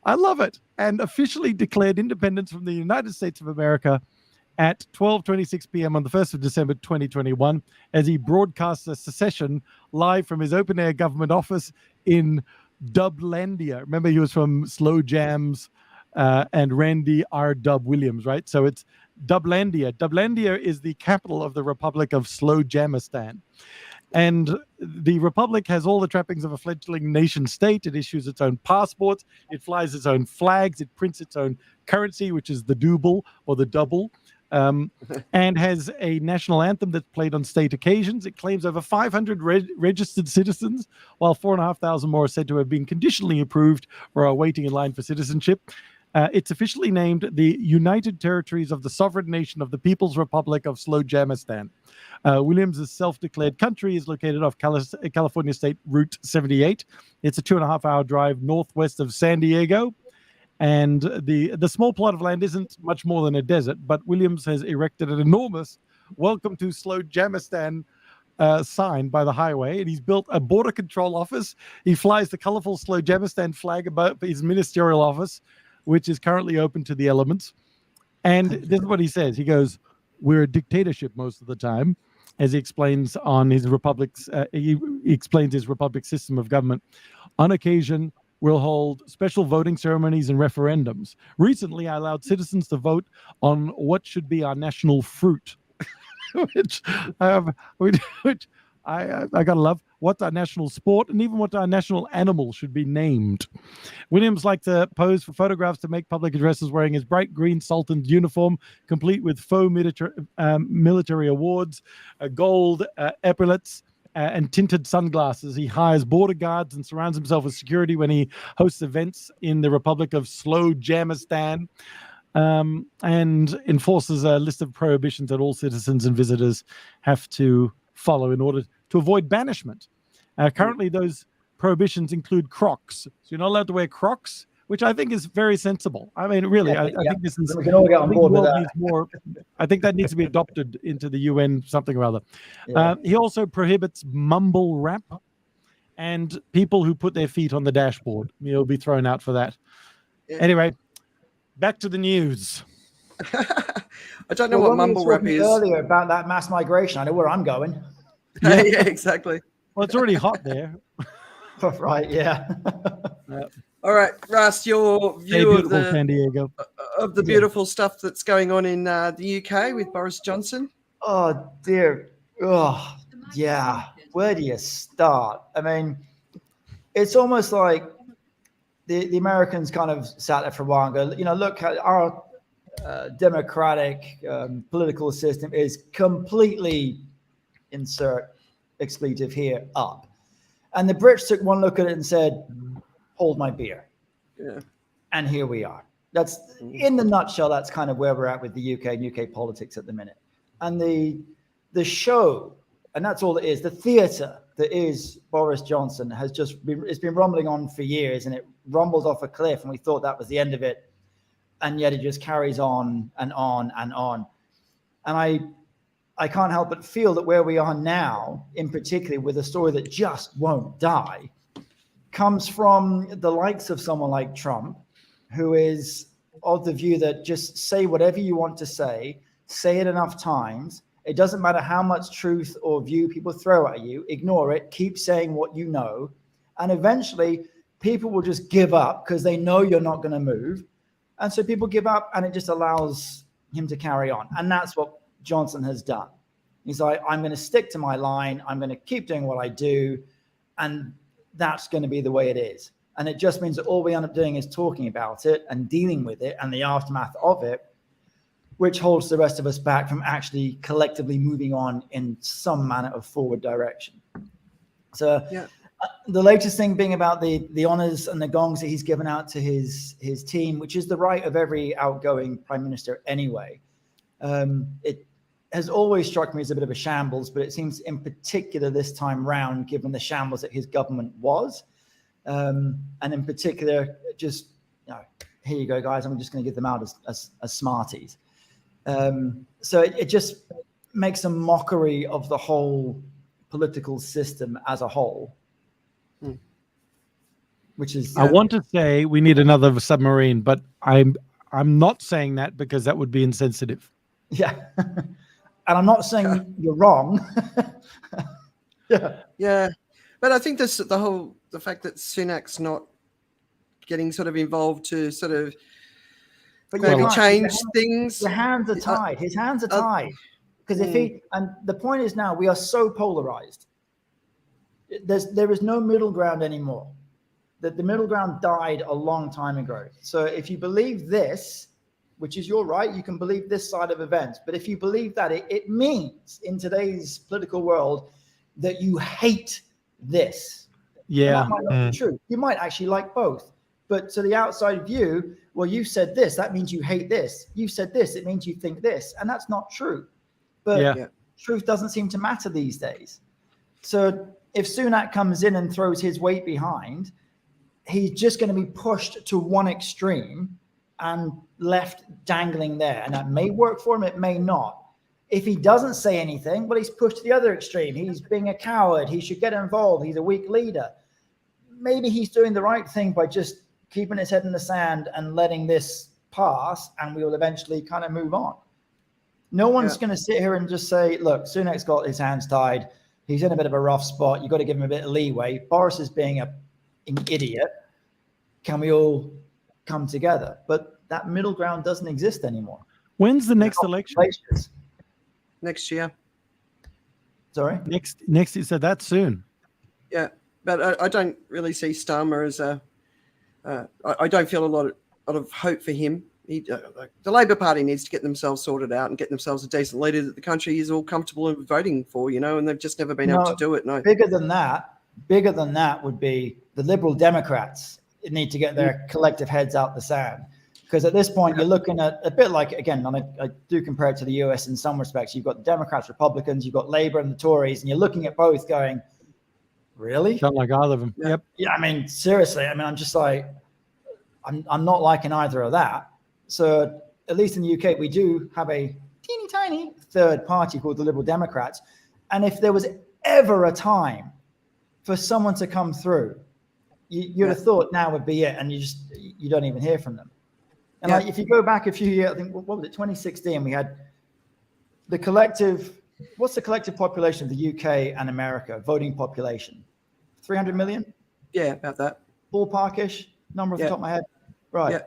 I love it. And officially declared independence from the United States of America at 12:26 p.m. on the 1st of December 2021, as he broadcasts a secession live from his open-air government office in Dublandia. Remember, he was from Slow Jams and Randy R. Dub Williams, right? So it's Dublandia. Dublandia is the capital of the Republic of Slowjamistan. And the Republic has all the trappings of a fledgling nation state. It issues its own passports. It flies its own flags. It prints its own currency, which is the double or the double. And has a national anthem that's played on state occasions. It claims over 500 registered citizens, while 4,500 more are said to have been conditionally approved or are waiting in line for citizenship. It's officially named the United Territories of the Sovereign Nation of the People's Republic of Slowjamistan. Williams' self-declared country is located off California State Route 78. It's a 2.5-hour drive northwest of San Diego. And the small plot of land isn't much more than a desert, but Williams has erected an enormous "Welcome to Slowjamistan" sign by the highway, and he's built a border control office. He flies the colorful Slowjamistan flag above his ministerial office, which is currently open to the elements. And this is what he says. He goes, "We're a dictatorship most of the time," as he explains on his republic's. He explains his republic system of government. On occasion, we'll hold special voting ceremonies and referendums. Recently, I allowed citizens to vote on what should be our national fruit, which I gotta love. What our national sport and even what our national animal should be named. Williams liked to pose for photographs to make public addresses wearing his bright green Sultan's uniform, complete with faux military awards, gold epaulets, and tinted sunglasses. He hires border guards and surrounds himself with security when he hosts events in the Republic of Slowjamistan, and enforces a list of prohibitions that all citizens and visitors have to follow in order to avoid banishment. Currently, those prohibitions include Crocs. So you're not allowed to wear Crocs, which I think is very sensible. I mean, really, I think this is. We can all get on board with that. More, I think that needs to be adopted into the UN, something or other. Yeah. He also prohibits mumble rap, and people who put their feet on the dashboard. You'll be thrown out for that. Yeah. Anyway, back to the news. I don't know what mumble rap is. Earlier about that mass migration, I know where I'm going. Yeah, exactly. Well, it's already hot there. Right, yeah. All right, Russ, your view of the San Diego. Of the beautiful stuff that's going on in the UK with Boris Johnson. Oh dear. Oh yeah. Where do you start? I mean, it's almost like the Americans kind of sat there for a while and go, you know, look, our democratic political system is completely, insert expletive here, up. And the Brits took one look at it and said, hold my beer. Yeah. And here we are. That's, in the nutshell, that's kind of where we're at with the UK and UK politics at the minute. And the show, and that's all it is, the theatre that is Boris Johnson has just been, it's been rumbling on for years, and it rumbled off a cliff, and we thought that was the end of it. And yet it just carries on and on and on. And I can't help but feel that where we are now, in particular with a story that just won't die, comes from the likes of someone like Trump, who is of the view that just say whatever you want to say it enough times. It doesn't matter how much truth or view people throw at you, ignore it, keep saying what you know. And eventually people will just give up because they know you're not going to move. And so people give up, and it just allows him to carry on. And that's what Johnson has done. He's like, I'm going to stick to my line. I'm going to keep doing what I do. And that's going to be the way it is. And it just means that all we end up doing is talking about it and dealing with it and the aftermath of it, which holds the rest of us back from actually collectively moving on in some manner of forward direction. So the latest thing being about the honors and the gongs that he's given out to his team, which is the right of every outgoing prime minister anyway. It has always struck me as a bit of a shambles, but it seems in particular this time round, given the shambles that his government was, and in particular, just, here you go, guys, I'm just going to give them out as smarties. So it just makes a mockery of the whole political system as a whole, which is. I want to say we need another submarine, but I'm not saying that because that would be insensitive. Yeah, and I'm not saying you're wrong. Yeah, but I think this the fact that Sunak's not getting sort of involved to sort of maybe change things. Your hands are tied. His hands are tied. Because and the point is now we are so polarized. There is no middle ground anymore. The middle ground died a long time ago. So if you believe this, which is your right, you can believe this side of events. But if you believe that, it means in today's political world that you hate this. Yeah. And that might not be true. You might actually like both. But to the outside view, well, you said this, that means you hate this. You said this, it means you think this. And that's not true. But truth doesn't seem to matter these days. So if Sunak comes in and throws his weight behind, he's just going to be pushed to one extreme and left dangling there. And that may work for him, it may not. If he doesn't say anything, well, he's pushed to the other extreme. He's being a coward. He should get involved. He's a weak leader. Maybe he's doing the right thing by just keeping his head in the sand and letting this pass, and we will eventually kind of move on. No one's going to sit here and just say, look, Sunak's got his hands tied. He's in a bit of a rough spot. You've got to give him a bit of leeway. Boris is being an idiot. Can we all come together? But that middle ground doesn't exist anymore. When's the next election? Next year. Sorry? Next, so that's soon. Yeah, but I don't really see Starmer as I don't feel a lot of hope for him. The Labor Party needs to get themselves sorted out and get themselves a decent leader that the country is all comfortable in voting for, and they've just never been able to do it. No. Bigger than that would be the Liberal Democrats need to get their collective heads out the sand. Because at this point, you're looking at a bit like, again, and I do compare it to the US in some respects. You've got the Democrats, Republicans, you've got Labor and the Tories, and you're looking at both going, really? Don't like either of them. Yeah. Yep. Yeah, I mean, seriously, I'm just like, I'm not liking either of that. So at least in the UK, we do have a teeny tiny third party called the Liberal Democrats. And if there was ever a time for someone to come through, you'd have thought now would be it. And you don't even hear from them. And like, if you go back a few years, I think, what was it, 2016, we had the collective, what's the collective population of the UK and America, voting population? 300 million? Yeah, about that. Ballparkish number off the top of my head. Right. Yeah.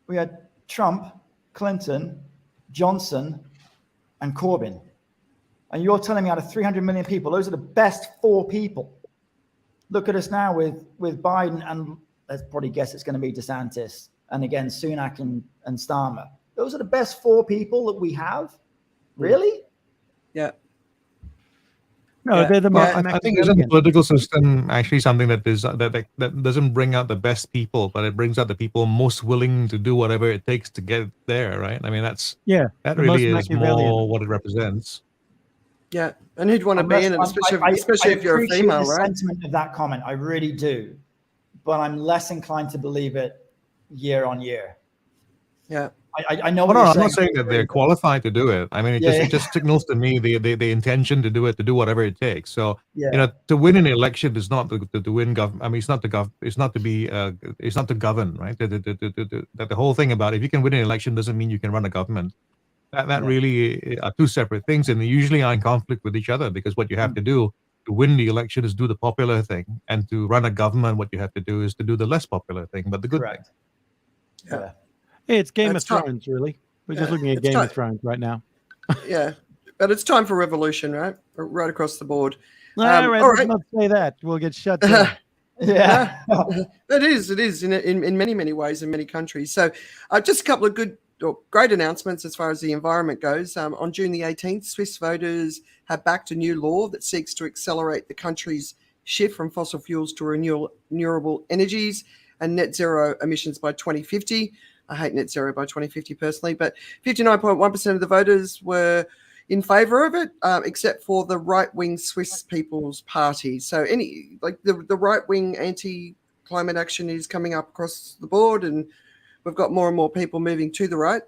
We had Trump, Clinton, Johnson, and Corbyn. And you're telling me out of 300 million people, those are the best 4 people. Look at us now with Biden, and let's probably guess it's going to be DeSantis, and again, Sunak and Starmer. Those are the best 4 people that we have? Really? Yeah. No, they're the most. I think isn't the political system actually something that doesn't bring out the best people, but it brings out the people most willing to do whatever it takes to get there, right? I mean, that really is more what it represents. Yeah, and who'd want to be in it, especially if you're a female, right? I appreciate the sentiment of that comment, I really do, but I'm less inclined to believe it year on year. Yeah. I know. I'm not saying that they're qualified to do it. I mean, it just signals to me the intention to do it, to do whatever it takes. So to win an election is not to win government. I mean, it's not to govern, right? The whole thing about if you can win an election doesn't mean you can run a government. That really are two separate things, and they usually are in conflict with each other, because what you have to do to win the election is do the popular thing, and to run a government, what you have to do is to do the less popular thing, but the good thing. Yeah. It's Game It's of tough. Thrones, really. We're just Yeah, looking at it's Game tough. of Thrones right now. Yeah, but it's time for revolution, right across the board. All right, All let's right. not say that. We'll get shut down. Yeah. It is in many ways in many countries. So just a couple of good or great announcements as far as the environment goes. On June the 18th, Swiss voters have backed a new law that seeks to accelerate the country's shift from fossil fuels to renewable energies and net zero emissions by 2050. I hate net zero by 2050 personally, but 59.1% of the voters were in favour of it, except for the right-wing Swiss People's Party. So the right-wing anti-climate action is coming up across the board, and we've got more and more people moving to the right,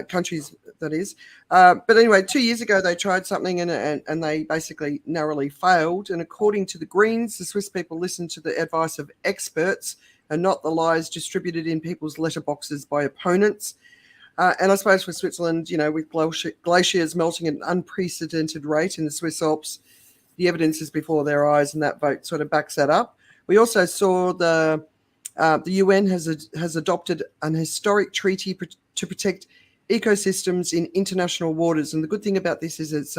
countries that is. But anyway, 2 years ago they tried something and they basically narrowly failed. And according to the Greens, the Swiss people listened to the advice of experts and not the lies distributed in people's letterboxes by opponents. And I suppose for Switzerland, with glaciers melting at an unprecedented rate in the Swiss Alps, the evidence is before their eyes, and that vote sort of backs that up. We also saw the UN has adopted an historic treaty to protect ecosystems in international waters. And the good thing about this is it's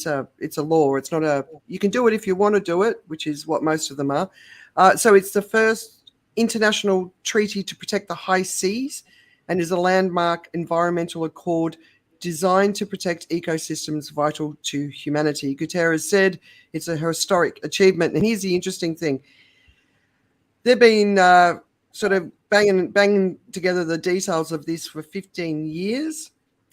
a law. It's not you can do it if you want to do it, which is what most of them are. So it's the first international treaty to protect the high seas, and is a landmark environmental accord designed to protect ecosystems vital to humanity. Guterres said it's a historic achievement. And here's the interesting thing. They've been sort of banging together the details of this for 15 years.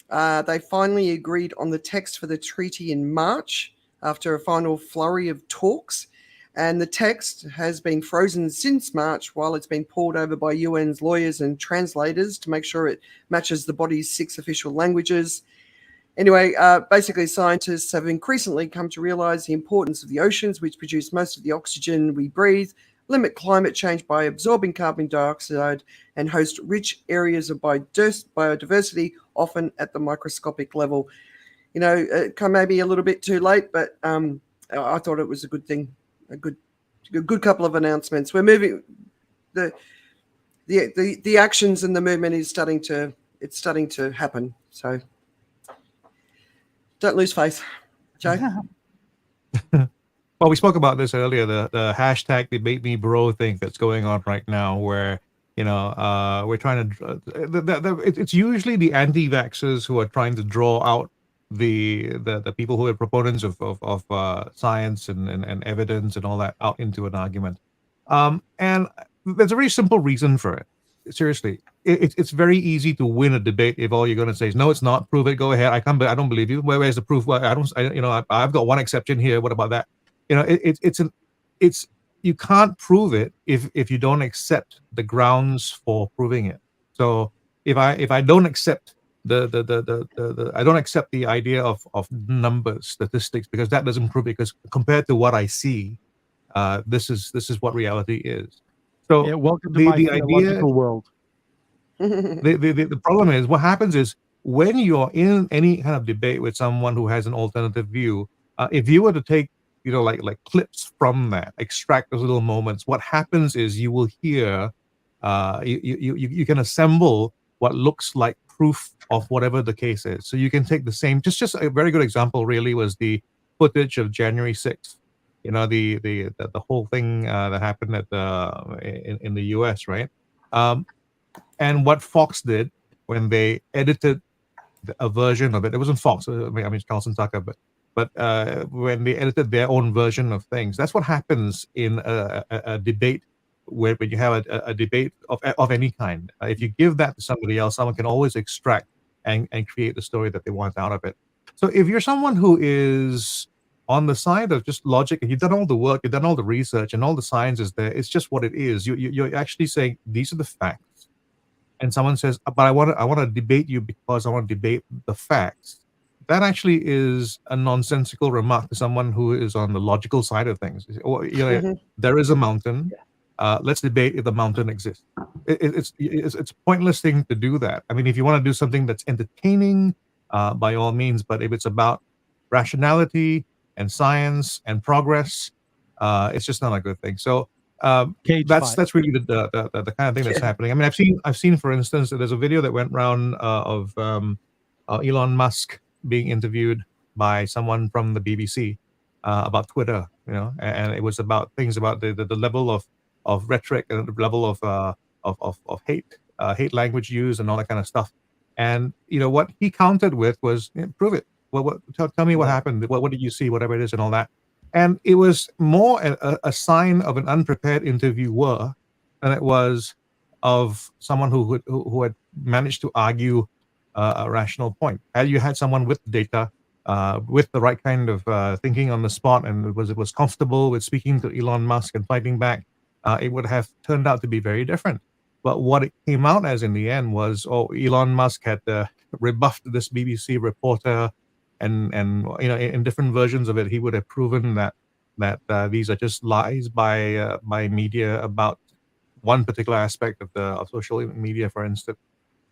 They finally agreed on the text for the treaty in March after a final flurry of talks. And the text has been frozen since March while it's been pored over by UN's lawyers and translators to make sure it matches the body's 6 official languages. Anyway, basically scientists have increasingly come to realise the importance of the oceans, which produce most of the oxygen we breathe, limit climate change by absorbing carbon dioxide, and host rich areas of biodiversity, often at the microscopic level. It may be a little bit too late, but I thought it was a good thing. A good couple of announcements. We're moving. The actions and the movement is starting to happen. So don't lose faith, Joe. Well, we spoke about this earlier, the hashtag debate me bro thing that's going on right now, where we're trying to. It's usually the anti-vaxxers who are trying to draw out the people who are proponents of science and evidence and all that out into an argument. And there's a very simple reason for it. Seriously, it's very easy to win a debate if all you're going to say is no, it's not. Prove it. Go ahead. I don't believe you. Where's the proof? Well, I've got one exception here. What about that? It's you can't prove it if you don't accept the grounds for proving it. So if I don't accept I don't accept the idea of numbers, statistics, because that doesn't prove it, because compared to what I see, this is what reality is. So Yeah, welcome to my theological world. The problem is, what happens is, when you're in any kind of debate with someone who has an alternative view, if you were to take like clips from that, extract those little moments, what happens is you will hear you can assemble what looks like proof of whatever the case is. So you can take the same, just a very good example really was the footage of January 6th. The whole thing that happened at in the US, right? And what Fox did when they edited a version of it wasn't Fox. I mean Carlson Tucker, but when they edited their own version of things, that's what happens in a debate when you have a debate of any kind. If you give that to somebody else, someone can always extract and create the story that they want out of it. So if you're someone who is on the side of just logic, and you've done all the work, you've done all the research, and all the science is there, it's just what it is. You're actually saying these are the facts, and someone says, "But I want to debate you because I want to debate the facts." That actually is a nonsensical remark to someone who is on the logical side of things. There is a mountain. Let's debate if the mountain exists. It's a pointless thing to do that. I mean, if you want to do something that's entertaining, by all means. But if it's about rationality and science and progress, it's just not a good thing. So Cage fight. that's really the kind of thing that's happening. I mean, I've seen, for instance, that there's a video that went around of Elon Musk being interviewed by someone from the BBC about Twitter, and it was about things about the level of rhetoric and the level of hate language used and all that kind of stuff. And what he countered with was, prove it. Well, tell me what happened. What did you see? Whatever it is, and all that. And it was more a sign of an unprepared interviewer than it was of someone who had managed to argue a rational point. Had you had someone with data, with the right kind of thinking on the spot, and it was comfortable with speaking to Elon Musk and fighting back, it would have turned out to be very different. But what it came out as in the end was, Elon Musk had rebuffed this BBC reporter, and in different versions of it, he would have proven that these are just lies by media about one particular aspect of social media, for instance.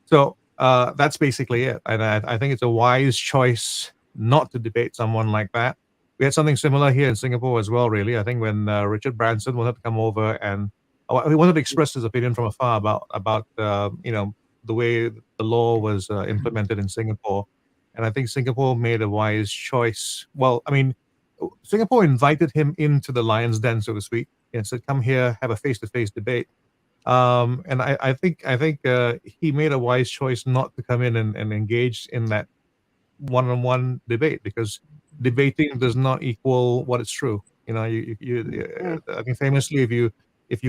So that's basically it, and I think it's a wise choice not to debate someone like that. We had something similar here in Singapore as well, really. I think when Richard Branson wanted to come over and he wanted to express his opinion from afar about the way the law was implemented in Singapore. And I think Singapore made a wise choice. Well, I mean, Singapore invited him into the lion's den, so to speak, and said, "Come here, have a face-to-face debate." And I think he made a wise choice not to come in and engage in that one-on-one debate, because debating does not equal what is true. I mean, famously, if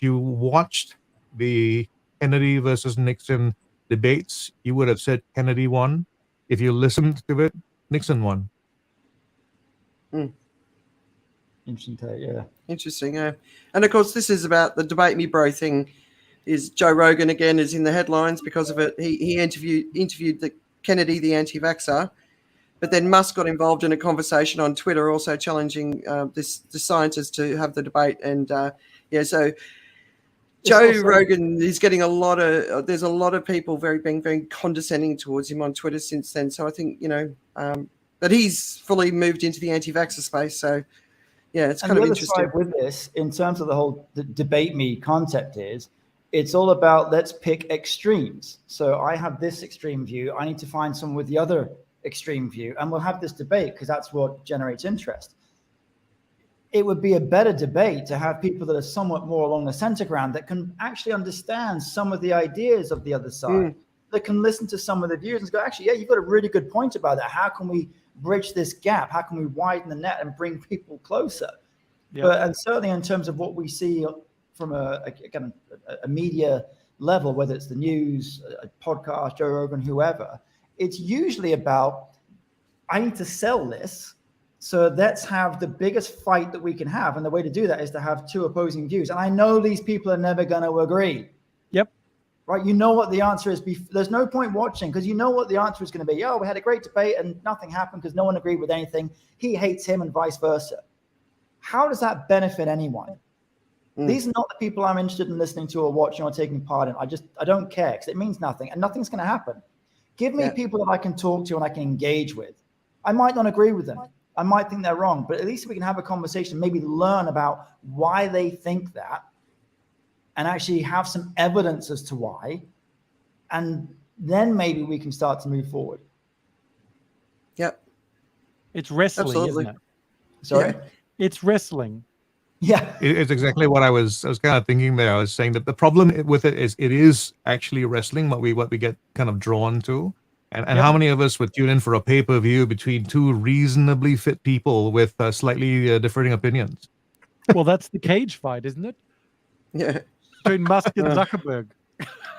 you watched the Kennedy versus Nixon debates, you would have said Kennedy won. If you listened to it, Nixon won. Interesting take, yeah. Interesting, yeah. And of course, this is about the debate me bro thing. Is Joe Rogan again is in the headlines because of it. He interviewed the Kennedy, the anti-vaxxer, but then Musk got involved in a conversation on Twitter, also challenging the scientists to have the debate. And so Joe Rogan is getting there's a lot of people being very condescending towards him on Twitter since then. So I think, that he's fully moved into the anti-vaxxer space. So, yeah, it's kind of interesting. Side with this, in terms of the whole debate me concept, it's all about let's pick extremes. So I have this extreme view. I need to find someone with the other extreme view, and we'll have this debate because that's what generates interest. It would be a better debate to have people that are somewhat more along the center ground that can actually understand some of the ideas of the other side, that can listen to some of the views and go, actually, yeah, you've got a really good point about that. How can we bridge this gap? How can we widen the net and bring people closer? Yeah. And certainly in terms of what we see from a media level, whether it's the news, a podcast, Joe Rogan, whoever, it's usually about, I need to sell this, so let's have the biggest fight that we can have. And the way to do that is to have two opposing views. And I know these people are never going to agree. Yep. Right? You know what the answer is. There's no point watching because you know what the answer is going to be. We had a great debate and nothing happened because no one agreed with anything. He hates him and vice versa. How does that benefit anyone? These are not the people I'm interested in listening to or watching or taking part in. I don't care because it means nothing and nothing's going to happen. Give me people that I can talk to and I can engage with. I might not agree with them. I might think they're wrong, but at least we can have a conversation, maybe learn about why they think that and actually have some evidence as to why. And then maybe we can start to move forward. Yep. It's wrestling, Absolutely. isn't it? Sorry? Yeah. It's wrestling. Yeah. It's exactly what I was kind of thinking there. I was saying that the problem with it is actually wrestling, what we get kind of drawn to. And how many of us would tune in for a pay-per-view between two reasonably fit people with slightly differing opinions? Well, that's the cage fight, isn't it? Yeah. Between Musk and Zuckerberg.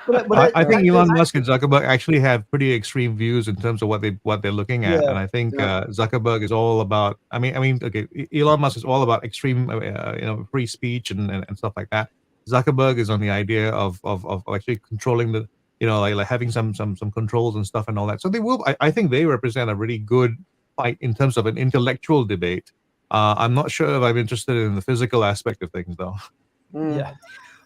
I think Elon Musk and Zuckerberg actually have pretty extreme views in terms of what they're looking at, and I think Zuckerberg is all about. I mean, okay, Elon Musk is all about extreme, free speech and stuff like that. Zuckerberg is on the idea of actually controlling the, like having some controls and stuff and all that. So they will. I think they represent a really good fight in terms of an intellectual debate. I'm not sure if I'm interested in the physical aspect of things, though. Yeah.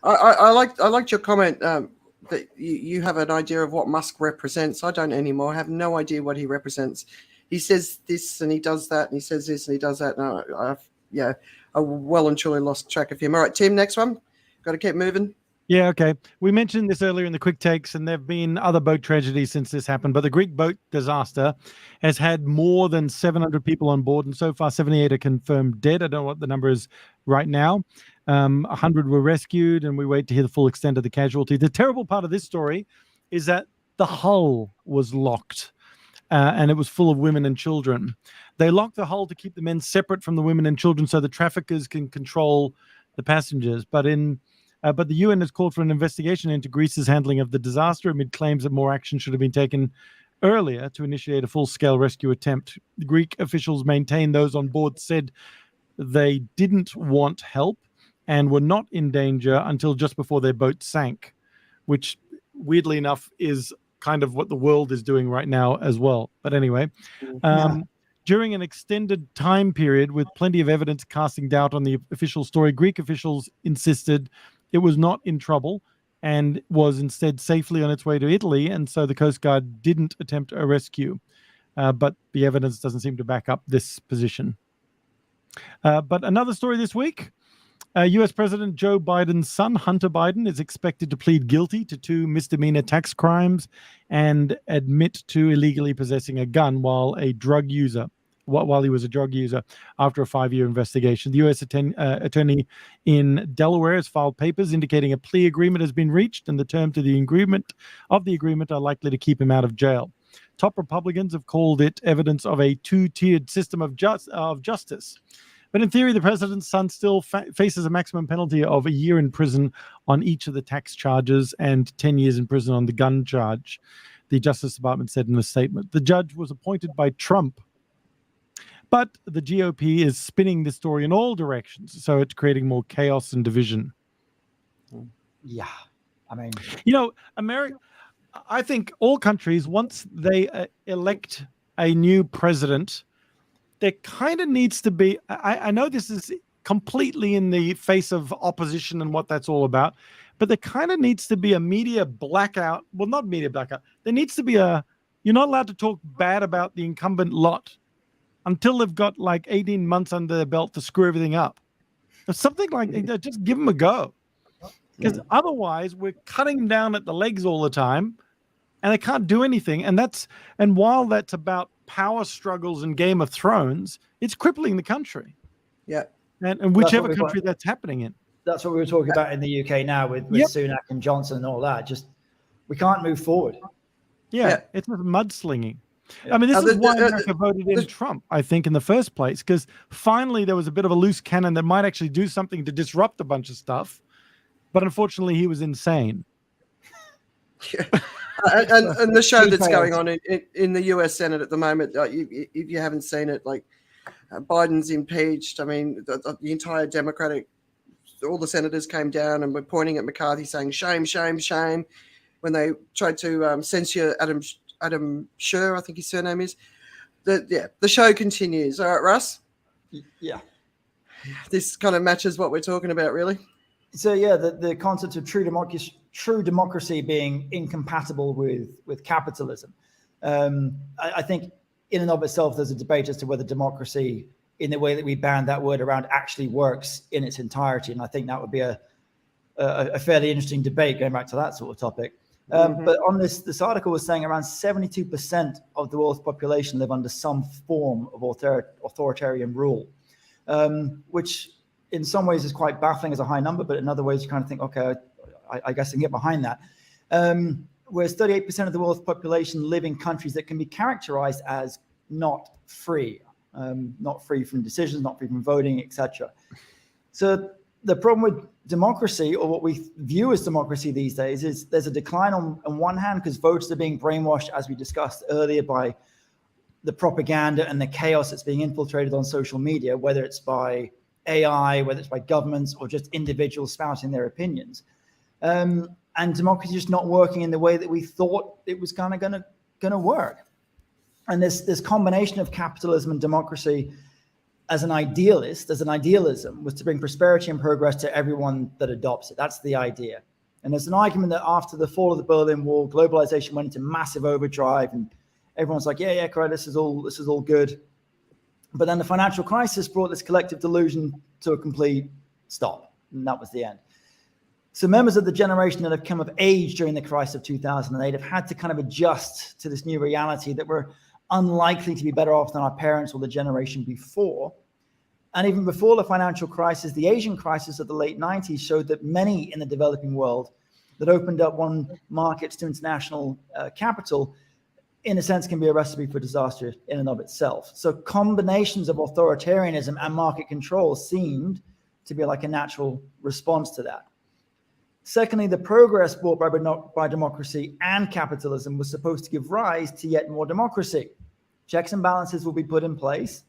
I liked your comment that you have an idea of what Musk represents. I don't anymore. I have no idea what he represents. He says this and he does that, and he says this and he does that. No, I well and truly lost track of him. All right, Tim, next one. Got to keep moving. Yeah, okay. We mentioned this earlier in the quick takes, and there have been other boat tragedies since this happened, but the Greek boat disaster has had more than 700 people on board, and so far 78 are confirmed dead. I don't know what the number is right now. 100 were rescued, and we wait to hear the full extent of the casualty. The terrible part of this story is that the hull was locked, and it was full of women and children. They locked the hull to keep the men separate from the women and children so the traffickers can control the passengers. But the UN has called for an investigation into Greece's handling of the disaster amid claims that more action should have been taken earlier to initiate a full-scale rescue attempt. Greek officials maintain those on board said they didn't want help and were not in danger until just before their boat sank, which, weirdly enough, is kind of what the world is doing right now as well. But anyway, during an extended time period with plenty of evidence casting doubt on the official story, Greek officials insisted it was not in trouble and was instead safely on its way to Italy, and so the Coast Guard didn't attempt a rescue. But the evidence doesn't seem to back up this position. But another story this week, U.S. President Joe Biden's son, Hunter Biden, is expected to plead guilty to 2 misdemeanor tax crimes and admit to illegally possessing a gun while he was a drug user after a 5-year investigation. The U.S. attorney in Delaware has filed papers indicating a plea agreement has been reached, and the terms of the agreement are likely to keep him out of jail. Top Republicans have called it evidence of a 2-tiered system of justice. But in theory, the president's son still faces a maximum penalty of a year in prison on each of the tax charges and 10 years in prison on the gun charge, the Justice Department said in a statement. The judge was appointed by Trump, but the GOP is spinning this story in all directions, so it's creating more chaos and division. Yeah, I mean, America, I think all countries, once they elect a new president, there kind of needs to be, I know this is completely in the face of opposition and what that's all about, but there kind of needs to be a media blackout. Well, not media blackout. There needs to be you're not allowed to talk bad about the incumbent lot until they've got like 18 months under their belt to screw everything up. Or something like that, just give them a go. Because otherwise we're cutting them down at the legs all the time and they can't do anything. And while that's about power struggles and Game of Thrones, it's crippling the country. Yeah. And whichever country that's happening in. That's what we were talking about in the UK now with Sunak and Johnson and all that. Just, we can't move forward. Yeah. It's mudslinging. I mean, this is why America voted in Trump, I think, in the first place, because finally there was a bit of a loose cannon that might actually do something to disrupt a bunch of stuff. But unfortunately, he was insane. Yeah. And the show that's going on in the US Senate at the moment, if you haven't seen it, like Biden's impeached. I mean, the entire Democratic, all the senators came down and were pointing at McCarthy saying, shame, shame, shame, when they tried to censure Adam Scher, I think his surname is. The show continues. All right, Russ? Yeah. This kind of matches what we're talking about, really. So, yeah, the concept of true democracy being incompatible with capitalism. I think in and of itself, there's a debate as to whether democracy, in the way that we banned that word around, actually works in its entirety. And I think that would be a fairly interesting debate going back to that sort of topic. But on this article was saying around 72% of the world's population live under some form of authoritarian rule, which in some ways is quite baffling as a high number, but in other ways you kind of think, okay, I guess I can get behind that. Whereas 38% of the world's population live in countries that can be characterized as not free from decisions, not free from voting, etc. So the problem with democracy, or what we view as democracy these days, is there's a decline on one hand because voters are being brainwashed, as we discussed earlier, by the propaganda and the chaos that's being infiltrated on social media, whether it's by AI, whether it's by governments or just individuals spouting their opinions. And democracy is just not working in the way that we thought it was kind of going to work. And this combination of capitalism and democracy as an idealism, was to bring prosperity and progress to everyone that adopts it. That's the idea. And there's an argument that after the fall of the Berlin Wall, globalization went into massive overdrive, and everyone's like, yeah, correct, this is all good. But then the financial crisis brought this collective delusion to a complete stop. And that was the end. So members of the generation that have come of age during the crisis of 2008 have had to kind of adjust to this new reality that we're unlikely to be better off than our parents or the generation before. And even before the financial crisis, the Asian crisis of the late 90s showed that many in the developing world that opened up one markets to international capital, in a sense, can be a recipe for disaster in and of itself. So combinations of authoritarianism and market control seemed to be like a natural response to that. Secondly, the progress brought by democracy and capitalism was supposed to give rise to yet more democracy. Checks and balances will be put in place.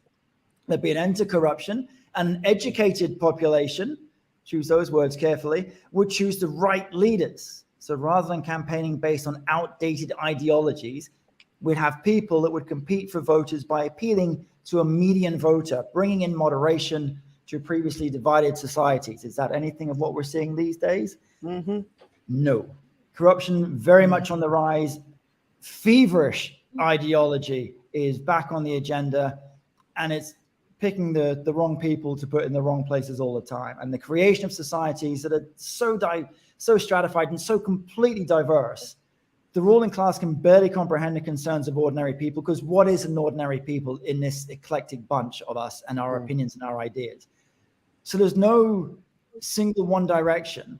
There'd be an end to corruption, and an educated population, choose those words carefully, would choose the right leaders. So rather than campaigning based on outdated ideologies, we'd have people that would compete for voters by appealing to a median voter, bringing in moderation to previously divided societies. Is that anything of what we're seeing these days? Mm-hmm. No. Corruption very much on the rise. Feverish ideology is back on the agenda, and it's picking the wrong people to put in the wrong places all the time. And the creation of societies that are so stratified and so completely diverse, the ruling class can barely comprehend the concerns of ordinary people, because what is an ordinary people in this eclectic bunch of us and our opinions and our ideas? So there's no single one direction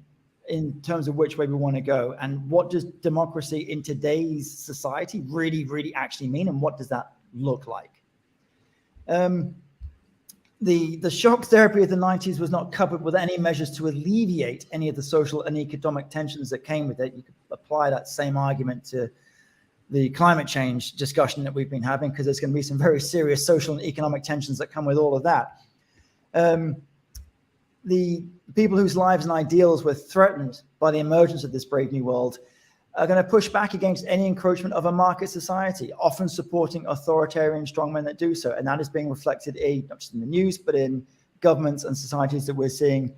in terms of which way we want to go. And what does democracy in today's society really, really actually mean? And what does that look like? The shock therapy of the 90s was not coupled with any measures to alleviate any of the social and economic tensions that came with it. You could apply that same argument to the climate change discussion that we've been having, because there's going to be some very serious social and economic tensions that come with all of that. The people whose lives and ideals were threatened by the emergence of this brave new world are going to push back against any encroachment of a market society, often supporting authoritarian strongmen that do so. And that is being reflected not just in the news, but in governments and societies that we're seeing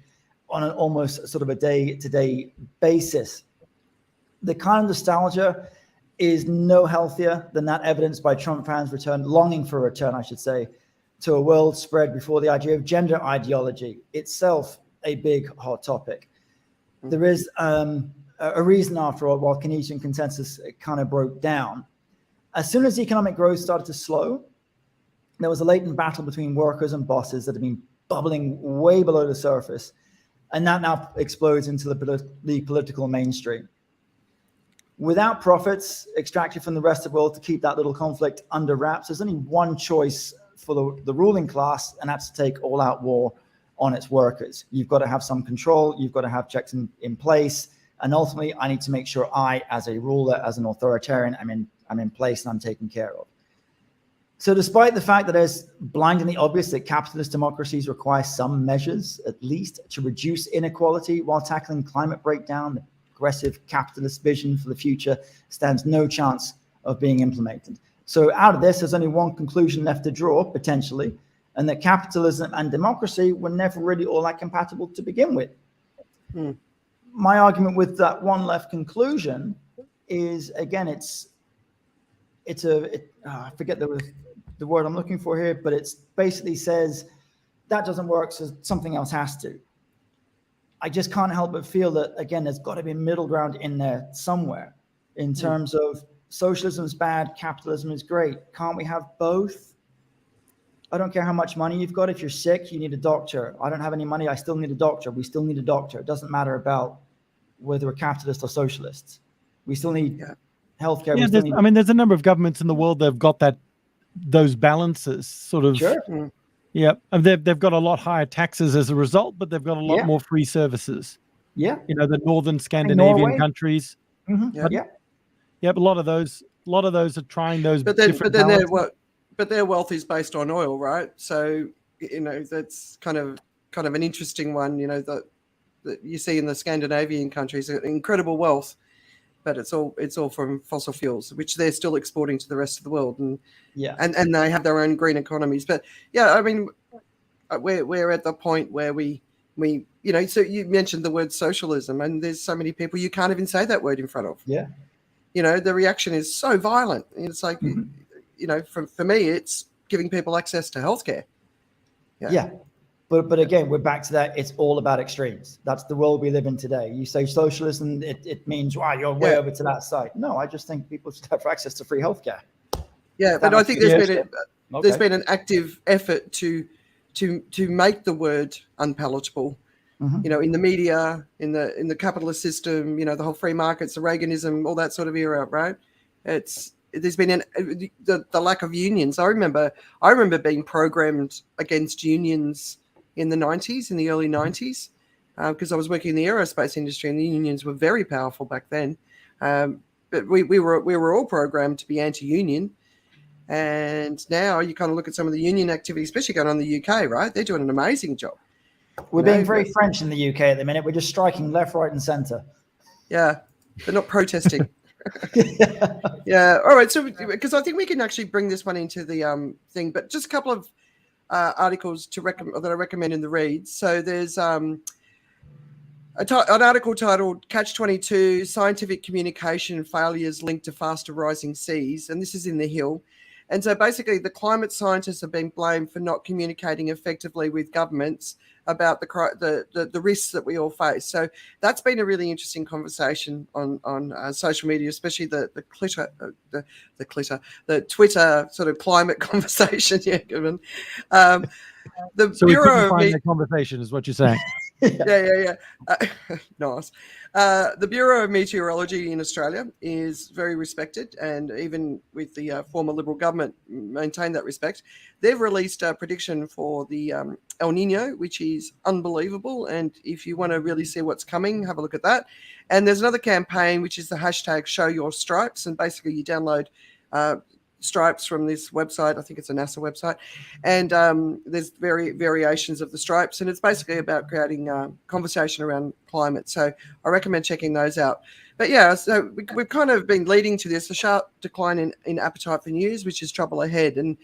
on an almost sort of a day-to-day basis. The kind of nostalgia is no healthier than that evidenced by Trump fans' longing for a return, I should say, to a world spread before the idea of gender ideology, itself a big hot topic. There is a reason, after all, while Keynesian consensus kind of broke down. As soon as economic growth started to slow, there was a latent battle between workers and bosses that had been bubbling way below the surface, and that now explodes into the political mainstream. Without profits extracted from the rest of the world to keep that little conflict under wraps, there's only one choice for the ruling class, and that's to take all-out war on its workers. You've got to have some control, you've got to have checks in place, and ultimately I need to make sure I, as a ruler, as an authoritarian, I'm in place and I'm taken care of. So despite the fact that it's blindingly obvious that capitalist democracies require some measures, at least, to reduce inequality while tackling climate breakdown, the aggressive capitalist vision for the future stands no chance of being implemented. So out of this, there's only one conclusion left to draw, potentially, and that capitalism and democracy were never really all that compatible to begin with. My argument with that one left conclusion is, again, I forget the word I'm looking for here, but it basically says that doesn't work, so something else has to. I just can't help but feel that, again, there's got to be a middle ground in there somewhere in terms of socialism is bad, capitalism is great. Can't we have both? I don't care how much money you've got. If you're sick, you need a doctor. I don't have any money. I still need a doctor. We still need a doctor. It doesn't matter about whether we're capitalists or socialists. We still need healthcare. Yeah, there's a number of governments in the world that have got those balances sort of. Sure. Yeah, and they've got a lot higher taxes as a result, but they've got a lot more free services. Yeah. The northern Scandinavian countries. Mm-hmm. But a lot of those are trying those. But their wealth is based on oil, right? So that's kind of an interesting one. That you see in the Scandinavian countries, incredible wealth, but it's all from fossil fuels, which they're still exporting to the rest of the world, and they have their own green economies. But we're at the point where we so you mentioned the word socialism, and there's so many people you can't even say that word in front of. The reaction is so violent. It's like for me, it's giving people access to healthcare. Yeah. But again, we're back to that. It's all about extremes. That's the world we live in today. You say socialism, it means, wow, you're way over to that side. No, I just think people should have access to free healthcare. Yeah, but I think there's been an active effort to make the word unpalatable. You know, in the media, in the capitalist system, you know, the whole free markets, the Reaganism, all that sort of era, right? There's been the lack of unions. I remember being programmed against unions in the 90s, in the early 90s, because I was working in the aerospace industry, and the unions were very powerful back then. But we were all programmed to be anti-union. And now you kind of look at some of the union activity, especially going on in the UK, right? They're doing an amazing job. We're being very French in the UK at the minute. We're just striking left, right, and centre. Yeah, they're not protesting. Yeah. All right. So, because I think we can actually bring this one into the thing, but just a couple of articles that I recommend in the reads. So there's an article titled "Catch-22: Scientific Communication Failures Linked to Faster Rising Seas," and this is in the Hill. And so basically, the climate scientists have been blamed for not communicating effectively with governments about the risks that we all face. So that's been a really interesting conversation on social media, especially the Twitter sort of climate conversation. Yeah, given the so Bureau we couldn't find the conversation, is what you're saying. Yeah. Nice. The Bureau of Meteorology in Australia is very respected, and even with the former Liberal government maintained that respect. They've released a prediction for the El Nino, which is unbelievable. And if you want to really see what's coming, have a look at that. And there's another campaign, which is the hashtag Show Your Stripes. And basically you download stripes from this website. I think it's a NASA website. And there's variations of the stripes. And it's basically about creating conversation around climate. So I recommend checking those out. But yeah, so we've kind of been leading to this, a sharp decline in appetite for news, which is trouble ahead. And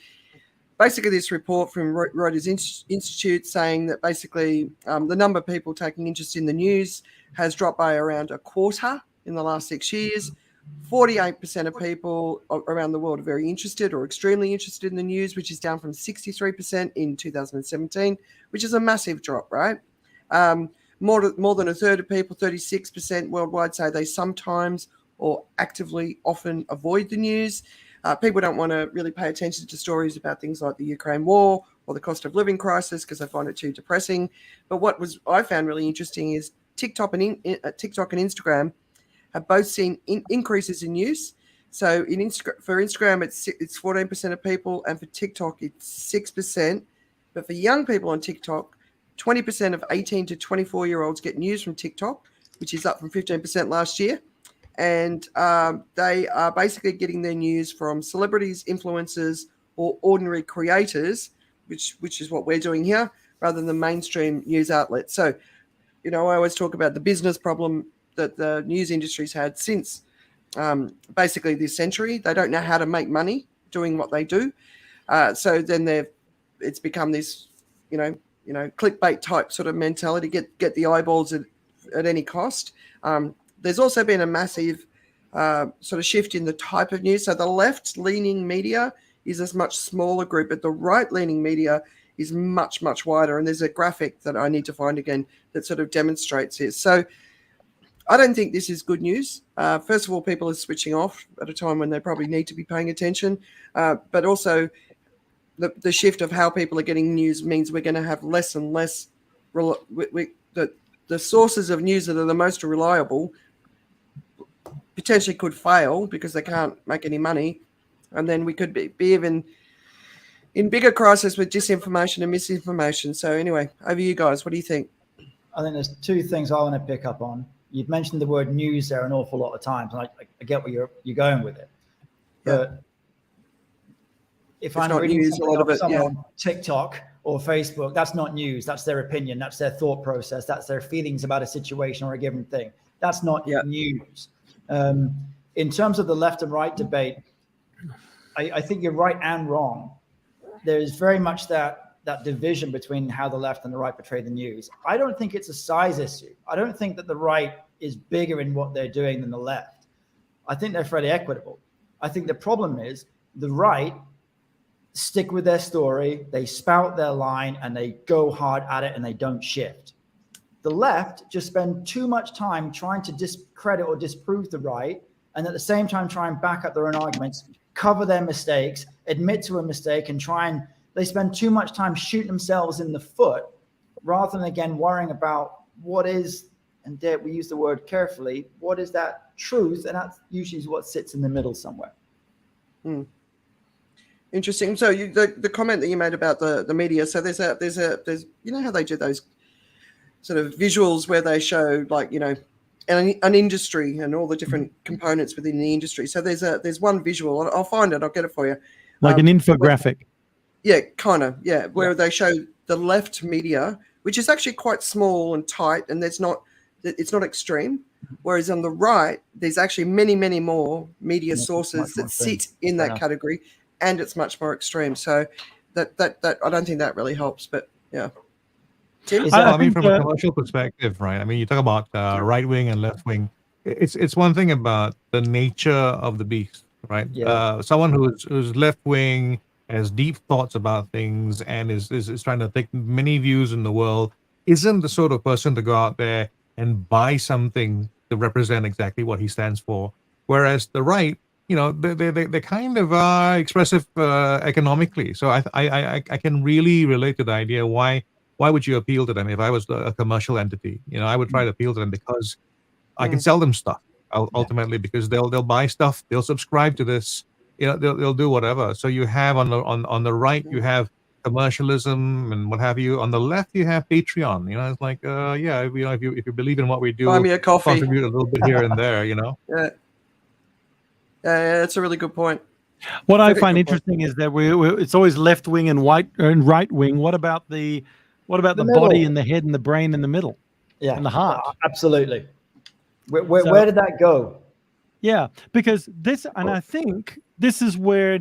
basically this report from Reuters Institute saying that basically the number of people taking interest in the news has dropped by around a quarter in the last 6 years. 48% of people around the world are very interested or extremely interested in the news, which is down from 63% in 2017, which is a massive drop, right? More than a third of people, 36% worldwide, say they sometimes or actively often avoid the news. People don't want to really pay attention to stories about things like the Ukraine war or the cost of living crisis because they find it too depressing. But what I found really interesting is TikTok and Instagram have both seen increases in use. So for Instagram, it's 14% of people, and for TikTok, it's 6%. But for young people on TikTok, 20% of 18 to 24-year-olds get news from TikTok, which is up from 15% last year. And they are basically getting their news from celebrities, influencers, or ordinary creators, which is what we're doing here, rather than the mainstream news outlets. So, you know, I always talk about the business problem that the news industry's had since basically this century. They don't know how to make money doing what they do. So then it's become this, you know, clickbait type sort of mentality, get the eyeballs at any cost. There's also been a massive sort of shift in the type of news. So the left-leaning media is a much smaller group, but the right-leaning media is much, much wider. And there's a graphic that I need to find again that sort of demonstrates this. So I don't think this is good news. First of all, people are switching off at a time when they probably need to be paying attention. But also the shift of how people are getting news means we're going to have less and less. The sources of news that are the most reliable potentially could fail because they can't make any money. And then we could be even in bigger crisis with disinformation and misinformation. So anyway, over you guys. What do you think? I think there's two things I want to pick up on. You've mentioned the word news there an awful lot of times, and I get where you're going with it. But if I'm reading something off someone on TikTok or Facebook, that's not news. That's their opinion. That's their thought process. That's their feelings about a situation or a given thing. That's not news. In terms of the left and right debate, I think you're right and wrong. There's very much that division between how the left and the right portray the news. I don't think it's a size issue. I don't think that the right is bigger in what they're doing than the left. I think they're fairly equitable. I think the problem is the right stick with their story, they spout their line, and they go hard at it and they don't shift. The left just spend too much time trying to discredit or disprove the right, and at the same time try and back up their own arguments, cover their mistakes, admit to a mistake, and they spend too much time shooting themselves in the foot rather than, again, worrying about what is, and there we use the word carefully, what is that truth? And that usually is what sits in the middle somewhere. Interesting. So the comment that you made about the media. So there's you know how they do those sort of visuals where they show, like, you know, an industry and all the different components within the industry. So there's one visual. I'll find it. I'll get it for you. Like an infographic. Yeah, kind of. Yeah, where they show the left media, which is actually quite small and tight, and it's not extreme. Whereas on the right, there's actually many, many more media sources that sit in that category, and it's much more extreme. So that I don't think that really helps. But yeah. Tim? I mean, from a commercial perspective, right? I mean, you talk about right wing and left wing. It's one thing about the nature of the beast, right? Yeah. Someone who's left wing has deep thoughts about things and is trying to take many views in the world isn't the sort of person to go out there and buy something to represent exactly what he stands for. Whereas the right, you know, they kind of are expressive economically. So I can really relate to the idea why would you appeal to them? If I was a commercial entity, you know, I would try to appeal to them because I can sell them stuff ultimately, because they'll buy stuff, they'll subscribe to this, you know, they'll do whatever. So you have on the right, you have commercialism and what have you. On the left, you have Patreon. You know, it's like, yeah, you know, if you believe in what we do, buy me a coffee, contribute a little bit here and there. You know. Yeah, that's a really good point. What I find interesting is that it's always left wing and right wing. What about the body and the head and the brain in the middle? Yeah, and the heart. Absolutely. Where did that go? Yeah, because I think this is where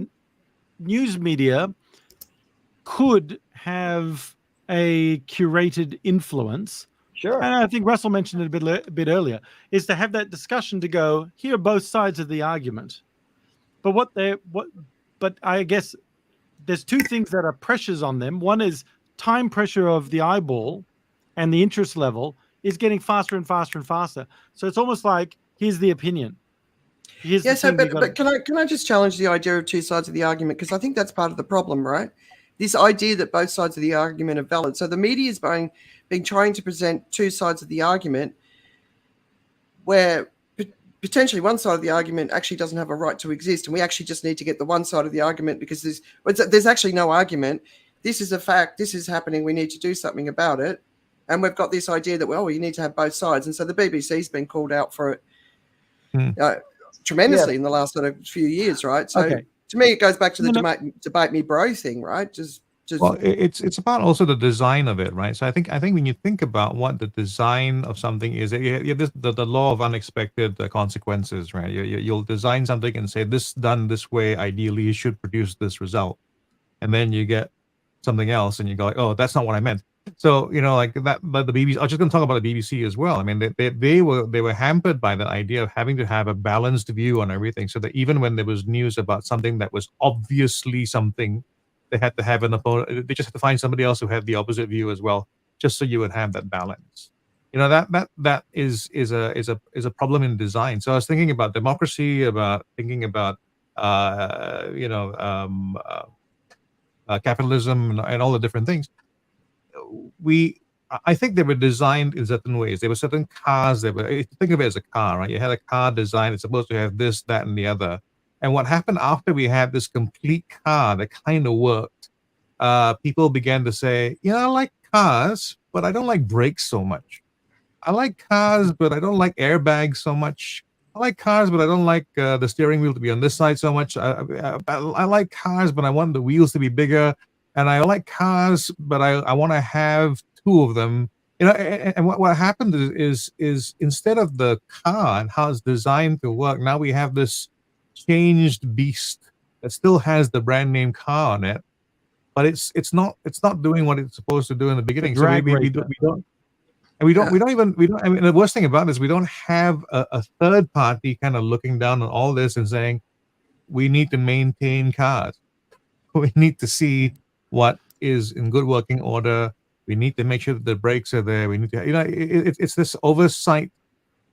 news media could have a curated influence. Sure. And I think Russell mentioned it a bit earlier, is to have that discussion to go, here are both sides of the argument. But but I guess there's two things that are pressures on them. One is time pressure of the eyeball, and the interest level is getting faster and faster and faster. So it's almost like, here's the opinion. But can I just challenge the idea of two sides of the argument? Because I think that's part of the problem, right? This idea that both sides of the argument are valid. So the media is been trying to present two sides of the argument where potentially one side of the argument actually doesn't have a right to exist, and we actually just need to get the one side of the argument because there's actually no argument. This is a fact. This is happening. We need to do something about it. And we've got this idea that, well, you need to have both sides. And so the BBC's been called out for it tremendously in the last sort of few years, right? So to me, it goes back to the debate me bro thing, right? Well, it's about also the design of it, right? So I think when you think about what the design of something is, you have the law of unexpected consequences, right? You'll design something and say, this done this way, ideally should produce this result. And then you get something else and you go like, oh, that's not what I meant. So, you know, like that, but the BBC, I was just going to talk about the BBC as well. I mean, they were hampered by the idea of having to have a balanced view on everything. So that even when there was news about something that was obviously something, they had to have an opponent. They just had to find somebody else who had the opposite view as well, just so you would have that balance. You know, that is a problem in design. So I was thinking about democracy, thinking about capitalism and all the different things. I think they were designed in certain ways. There were certain cars think of it as a car, right? You had a car design. It's supposed to have this, that, and the other. And what happened after we had this complete car that kind of worked, people began to say, I like cars, but I don't like brakes so much. I like cars, but I don't like airbags so much. I like cars, but I don't like the steering wheel to be on this side so much. I like cars, but I want the wheels to be bigger. And I like cars, but I want to have two of them. And what happened is instead of the car and how it's designed to work, now we have this changed beast that still has the brand name car on it, but it's not doing what it's supposed to do in the beginning. So we don't. And we don't even. I mean, the worst thing about this, we don't have a third party kind of looking down on all this and saying we need to maintain cars. we need to see what is in good working order. We need to make sure that the brakes are there. We need to, it's this oversight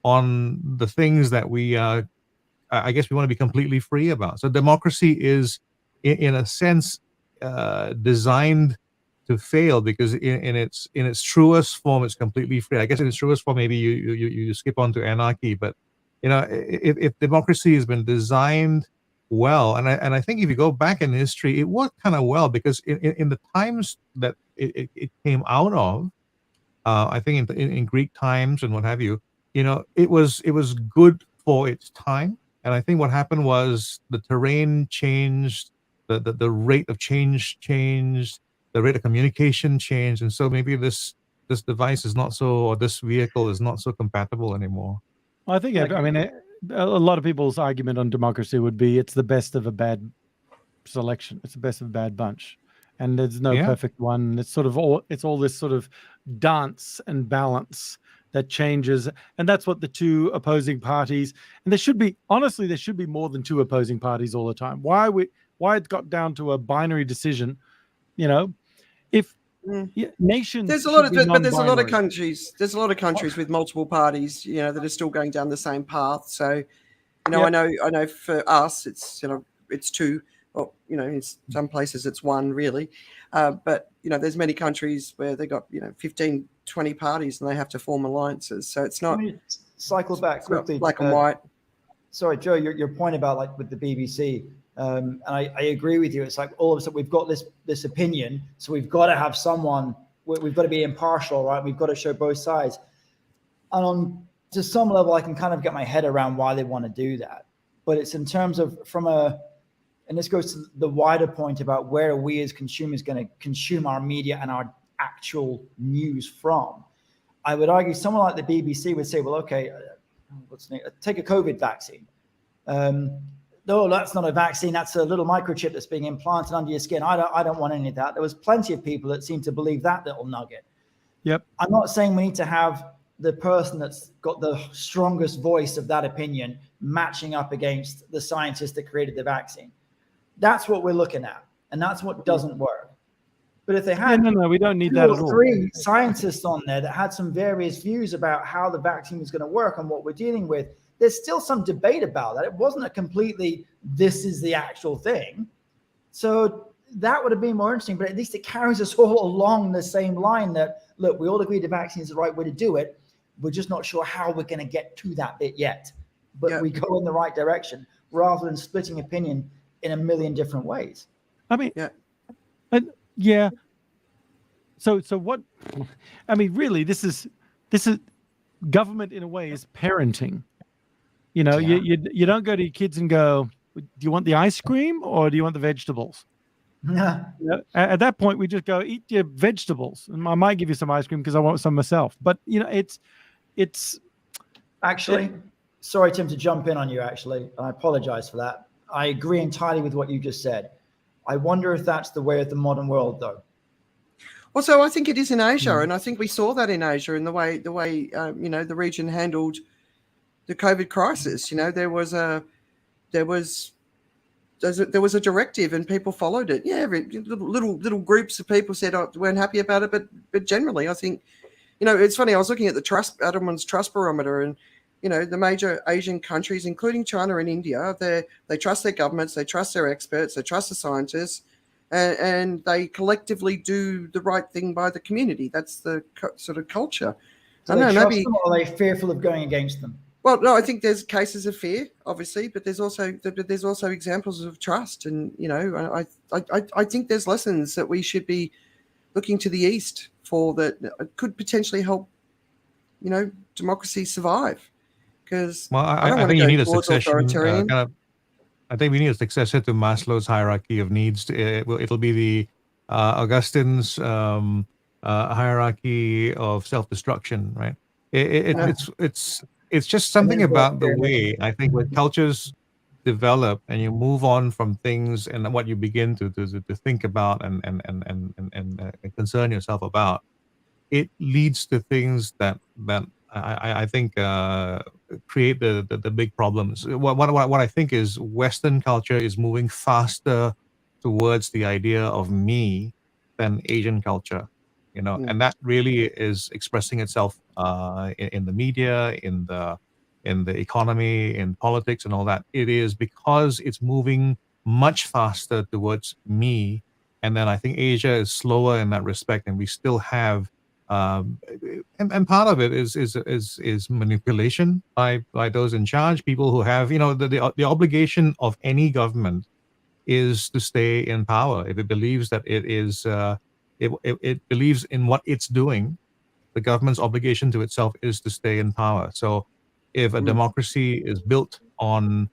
on the things that I guess we want to be completely free about. So democracy is, in a sense, designed to fail because in its truest form, it's completely free. I guess in its truest form, maybe you skip on to anarchy, but if democracy has been designed well, and I think if you go back in history, it worked kind of well because in the times that it came out of, I think in Greek times and what have you, it was good for its time. And I think what happened was the terrain changed, the rate of change changed, the rate of communication changed, and so maybe this device is not so, or this vehicle is not so compatible anymore. I think, I mean, a lot of people's argument on democracy would be it's the best of a bad selection. It's the best of a bad bunch. And there's no perfect one. It's all this sort of dance and balance that changes. And that's what the two opposing parties, and there should be more than two opposing parties all the time. Why it got down to a binary decision, if nations, there's a lot of countries with multiple parties, that are still going down the same path. So, I know for us, it's two. Well, in some places it's one really, but there's many countries where they got 15, 20 parties and they have to form alliances. So it's not. Cycle back quickly. Black and white. Sorry, Joe, your point about with the BBC, and I agree with you. It's like all of a sudden we've got this opinion, so we've got to have someone. We've got to be impartial, right? We've got to show both sides. And to some level, I can kind of get my head around why they want to do that. But it's in terms of and this goes to the wider point about where we as consumers going to consume our media and our actual news from. I would argue someone like the BBC would say, well, okay, take a COVID vaccine. No, that's not a vaccine. That's a little microchip that's being implanted under your skin. I don't want any of that. There was plenty of people that seem to believe that little nugget. Yep. I'm not saying we need to have the person that's got the strongest voice of that opinion matching up against the scientist that created the vaccine. That's what we're looking at, and that's what doesn't work. But if they had no, we don't need that at all. 3 scientists on there that had some various views about how the vaccine was going to work and what we're dealing with, there's still some debate about that. It wasn't a completely, this is the actual thing. So that would have been more interesting, but at least it carries us all along the same line that, look, we all agree the vaccine is the right way to do it. We're just not sure how we're going to get to that bit yet. But we go in the right direction rather than splitting opinion in a million different ways. I mean, So what? I mean, really, this is government in a way is parenting. You don't go to your kids and go, do you want the ice cream or do you want the vegetables? At that point, we just go, eat your vegetables, and I might give you some ice cream because I want some myself. But it's actually. Sorry, Tim, to jump in on you. Actually, I apologize for that. I agree entirely with what you just said. I wonder if that's the way of the modern world, though. Well, so I think it is in Asia, and I think we saw that in Asia in the way the region handled the COVID crisis. There was a directive, and people followed it. Yeah, little groups of people said weren't happy about it, but generally, I think it's funny. I was looking at the Adamant's Trust Barometer, and the major Asian countries, including China and India, they trust their governments, they trust their experts, they trust the scientists. And they collectively do the right thing by the community. That's the sort of culture. So I don't know, maybe are they fearful of going against them? Well, no, I think there's cases of fear, obviously, but there's also examples of trust. And I think there's lessons that we should be looking to the East for that could potentially help democracy survive. Because I think you need a succession. I think we need a successor to Maslow's hierarchy of needs. It'll be the Augustine's hierarchy of self-destruction, right? It's just something about the way I think when cultures develop and you move on from things and what you begin to think about and concern yourself about, it leads to things that I think create the big problems. What I think is Western culture is moving faster towards the idea of me than Asian culture, and that really is expressing itself in the media, in the economy, in politics, and all that. It is because it's moving much faster towards me, and then I think Asia is slower in that respect, and we still have. And part of it is manipulation by those in charge, people who have the obligation of any government is to stay in power. If it believes that it believes in what it's doing, the government's obligation to itself is to stay in power. So if a democracy is built on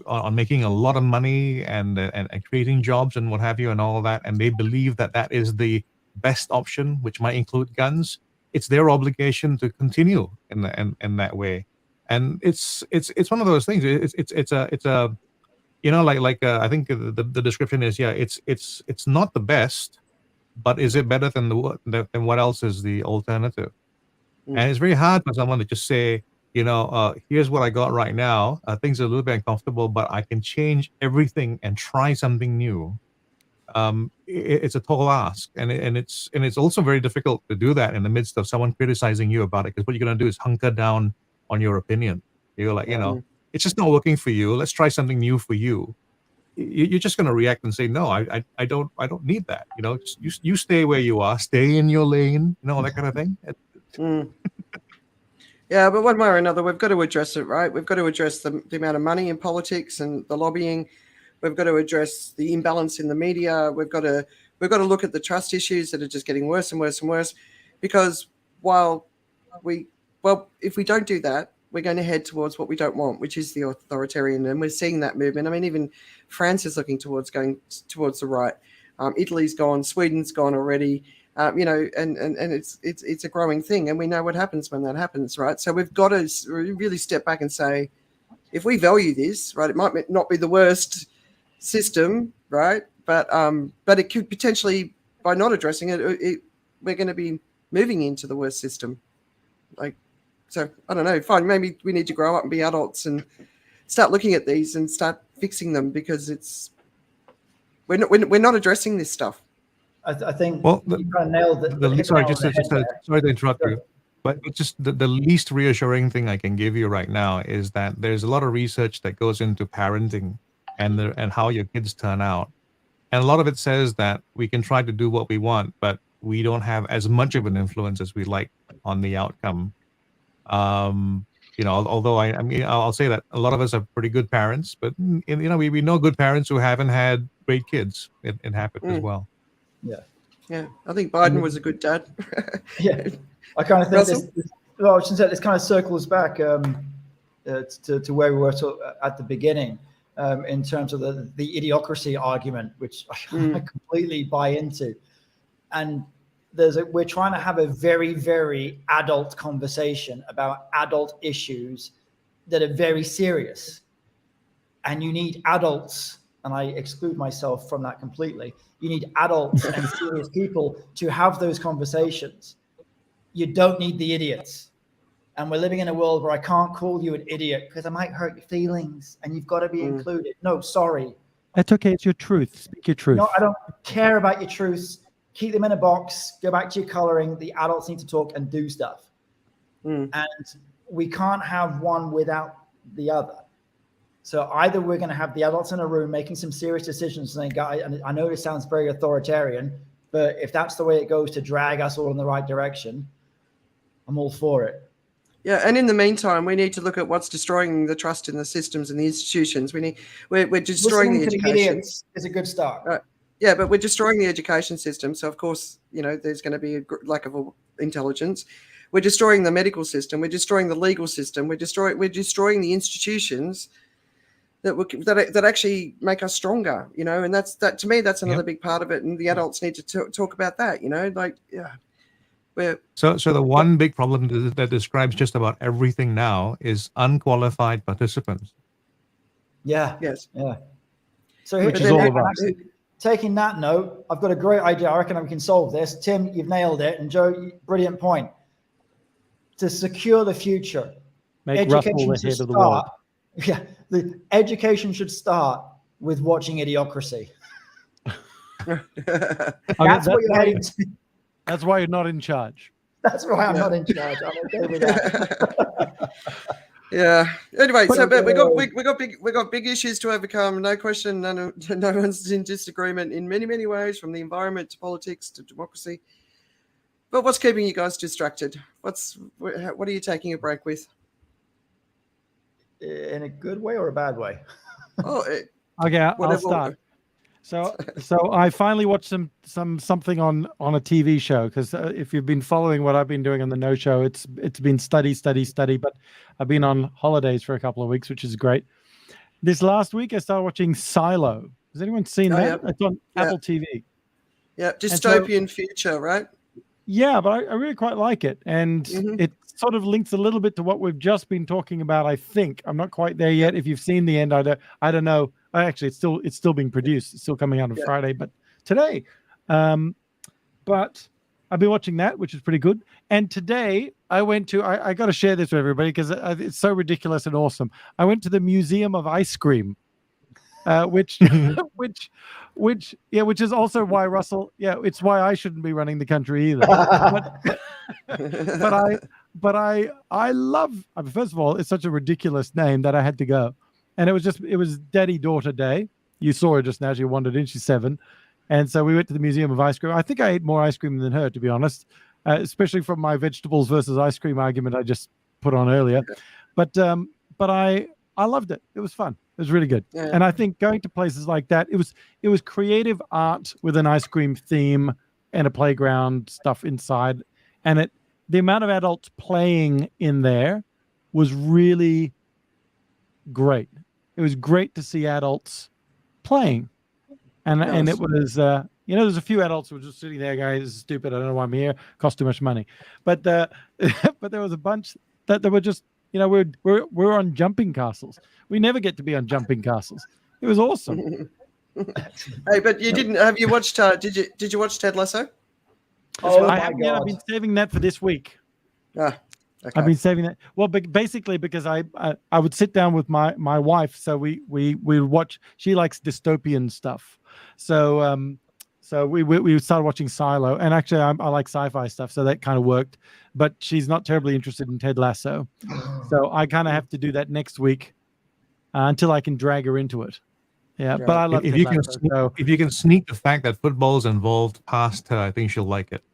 on making a lot of money and creating jobs and what have you and all of that, and they believe that that is the best option, which might include guns, it's their obligation to continue in that way. And it's one of those things. It's a I think the description is, it's not the best, but is it better than than what else is the alternative? And it's very hard for someone to just say, here's what I got right now. Things are a little bit uncomfortable, but I can change everything and try something new. It's a tall ask, and it's also very difficult to do that in the midst of someone criticizing you about it, because what you're going to do is hunker down on your opinion. You're like, it's just not working for you. Let's try something new for you. You're just going to react and say, no, I don't need that. You stay where you are, stay in your lane, all that kind of thing. Yeah, but one way or another, we've got to address it, right? We've got to address the amount of money in politics and the lobbying. We've got to address the imbalance in the media. We've got to look at the trust issues that are just getting worse and worse and worse. Because if we don't do that, we're going to head towards what we don't want, which is the authoritarian. And we're seeing that movement. I mean, even France is looking going towards the right. Italy's gone, Sweden's gone already. And it's a growing thing, and we know what happens when that happens, right? So we've got to really step back and say, if we value this, right, it might not be the worst system, right? But it could potentially, by not addressing it, we're going to be moving into the worst system. So I don't know. Fine, maybe we need to grow up and be adults and start looking at these and start fixing them, because we're not addressing this stuff. I think you kind of nailed it. Sorry to interrupt you, but just the least reassuring thing I can give you right now is that there's a lot of research that goes into parenting and how your kids turn out, and a lot of it says that we can try to do what we want, but we don't have as much of an influence as we like on the outcome. Although I'll say that a lot of us are pretty good parents, but we know good parents who haven't had great kids. It happened as well. Yeah, I think Biden was a good dad. Yeah, I kind of think this kind of circles back to where we were at the beginning, in terms of the idiocracy argument, which I completely buy into. And we're trying to have a very, very adult conversation about adult issues that are very serious. And you need adults, and I exclude myself from that completely. You need adults and serious people to have those conversations. You don't need the idiots. And we're living in a world where I can't call you an idiot because I might hurt your feelings, and you've got to be included. No, sorry. That's okay. It's your truth. Speak your truth. No, I don't care about your truths. Keep them in a box. Go back to your coloring. The adults need to talk and do stuff. And we can't have one without the other. So either we're going to have the adults in a room making some serious decisions, saying, and I know this sounds very authoritarian, but if that's the way it goes to drag us all in the right direction, I'm all for it. Yeah, and in the meantime, we need to look at what's destroying the trust in the systems and the institutions. We're destroying the education. Is a good start. Yeah, but we're destroying the education system. So of course, there's going to be a lack of intelligence. We're destroying the medical system. We're destroying the legal system. We're destroying the institutions that actually make us stronger. And that to me, that's another big part of it. And the adults need to talk about that. So the one big problem that describes just about everything now is unqualified participants. Yeah. Yes. Yeah. So which is all of us. Taking that note, I've got a great idea. I reckon we can solve this. Tim, you've nailed it. And Joe, brilliant point. To secure the future, make Russell the head of the world. Yeah, the education should start with watching Idiocracy. Okay, That's what you're heading to. That's why you're not in charge. That's why I'm not in charge. I'm okay with that. Yeah. Anyway, But, but we got big issues to overcome. No question. No one's in disagreement in many ways, from the environment to politics to democracy. But what's keeping you guys distracted? What are you taking a break with? In a good way or a bad way? Okay, I'll start. So I finally watched something on a TV show, because if you've been following what I've been doing on the No Show, it's been study. But I've been on holidays for a couple of weeks, which is great. This last week I started watching Silo. Has anyone seen that? Yeah. It's on Apple TV. Yeah, dystopian future, right? Yeah, but I really quite like it, and it sort of links a little bit to what we've just been talking about. I think I'm not quite there yet. If you've seen the end, I don't know. Actually, it's still being produced. It's still coming out on Friday, but today. But I've been watching that, which is pretty good. And today I went to. I got to share this with everybody because it's so ridiculous and awesome. I went to the Museum of Ice Cream, which is also why Russell. Yeah, it's why I shouldn't be running the country either. But I love. First of all, it's such a ridiculous name that I had to go. And it was daddy-daughter day. You saw her just now. She wandered in. She's 7. And so we went to the Museum of Ice Cream. I think I ate more ice cream than her, to be honest, especially from my vegetables versus ice cream argument I just put on earlier. But I loved it. It was fun. It was really good. Yeah. And I think going to places like that, it was creative art with an ice cream theme and a playground stuff inside. And the amount of adults playing in there was really great. It was great to see adults playing, and it was there's a few adults who were just sitting there going, "This is stupid. I don't know why I'm here. Cost too much money." But but there was a bunch that were just we're on jumping castles. We never get to be on jumping castles. It was awesome. Hey, but you didn't. Have you watched? Did you watch Ted Lasso? Oh, I haven't yet. I've been saving that for this week. Okay. I've been saving that. Well, basically because I would sit down with my wife, so we watch. She likes dystopian stuff, so we started watching Silo, and actually I like sci-fi stuff, so that kind of worked. But she's not terribly interested in Ted Lasso, so I kind of have to do that next week until I can drag her into it. Yeah, but I love if you can sneak the fact that football's involved past her, I think she'll like it.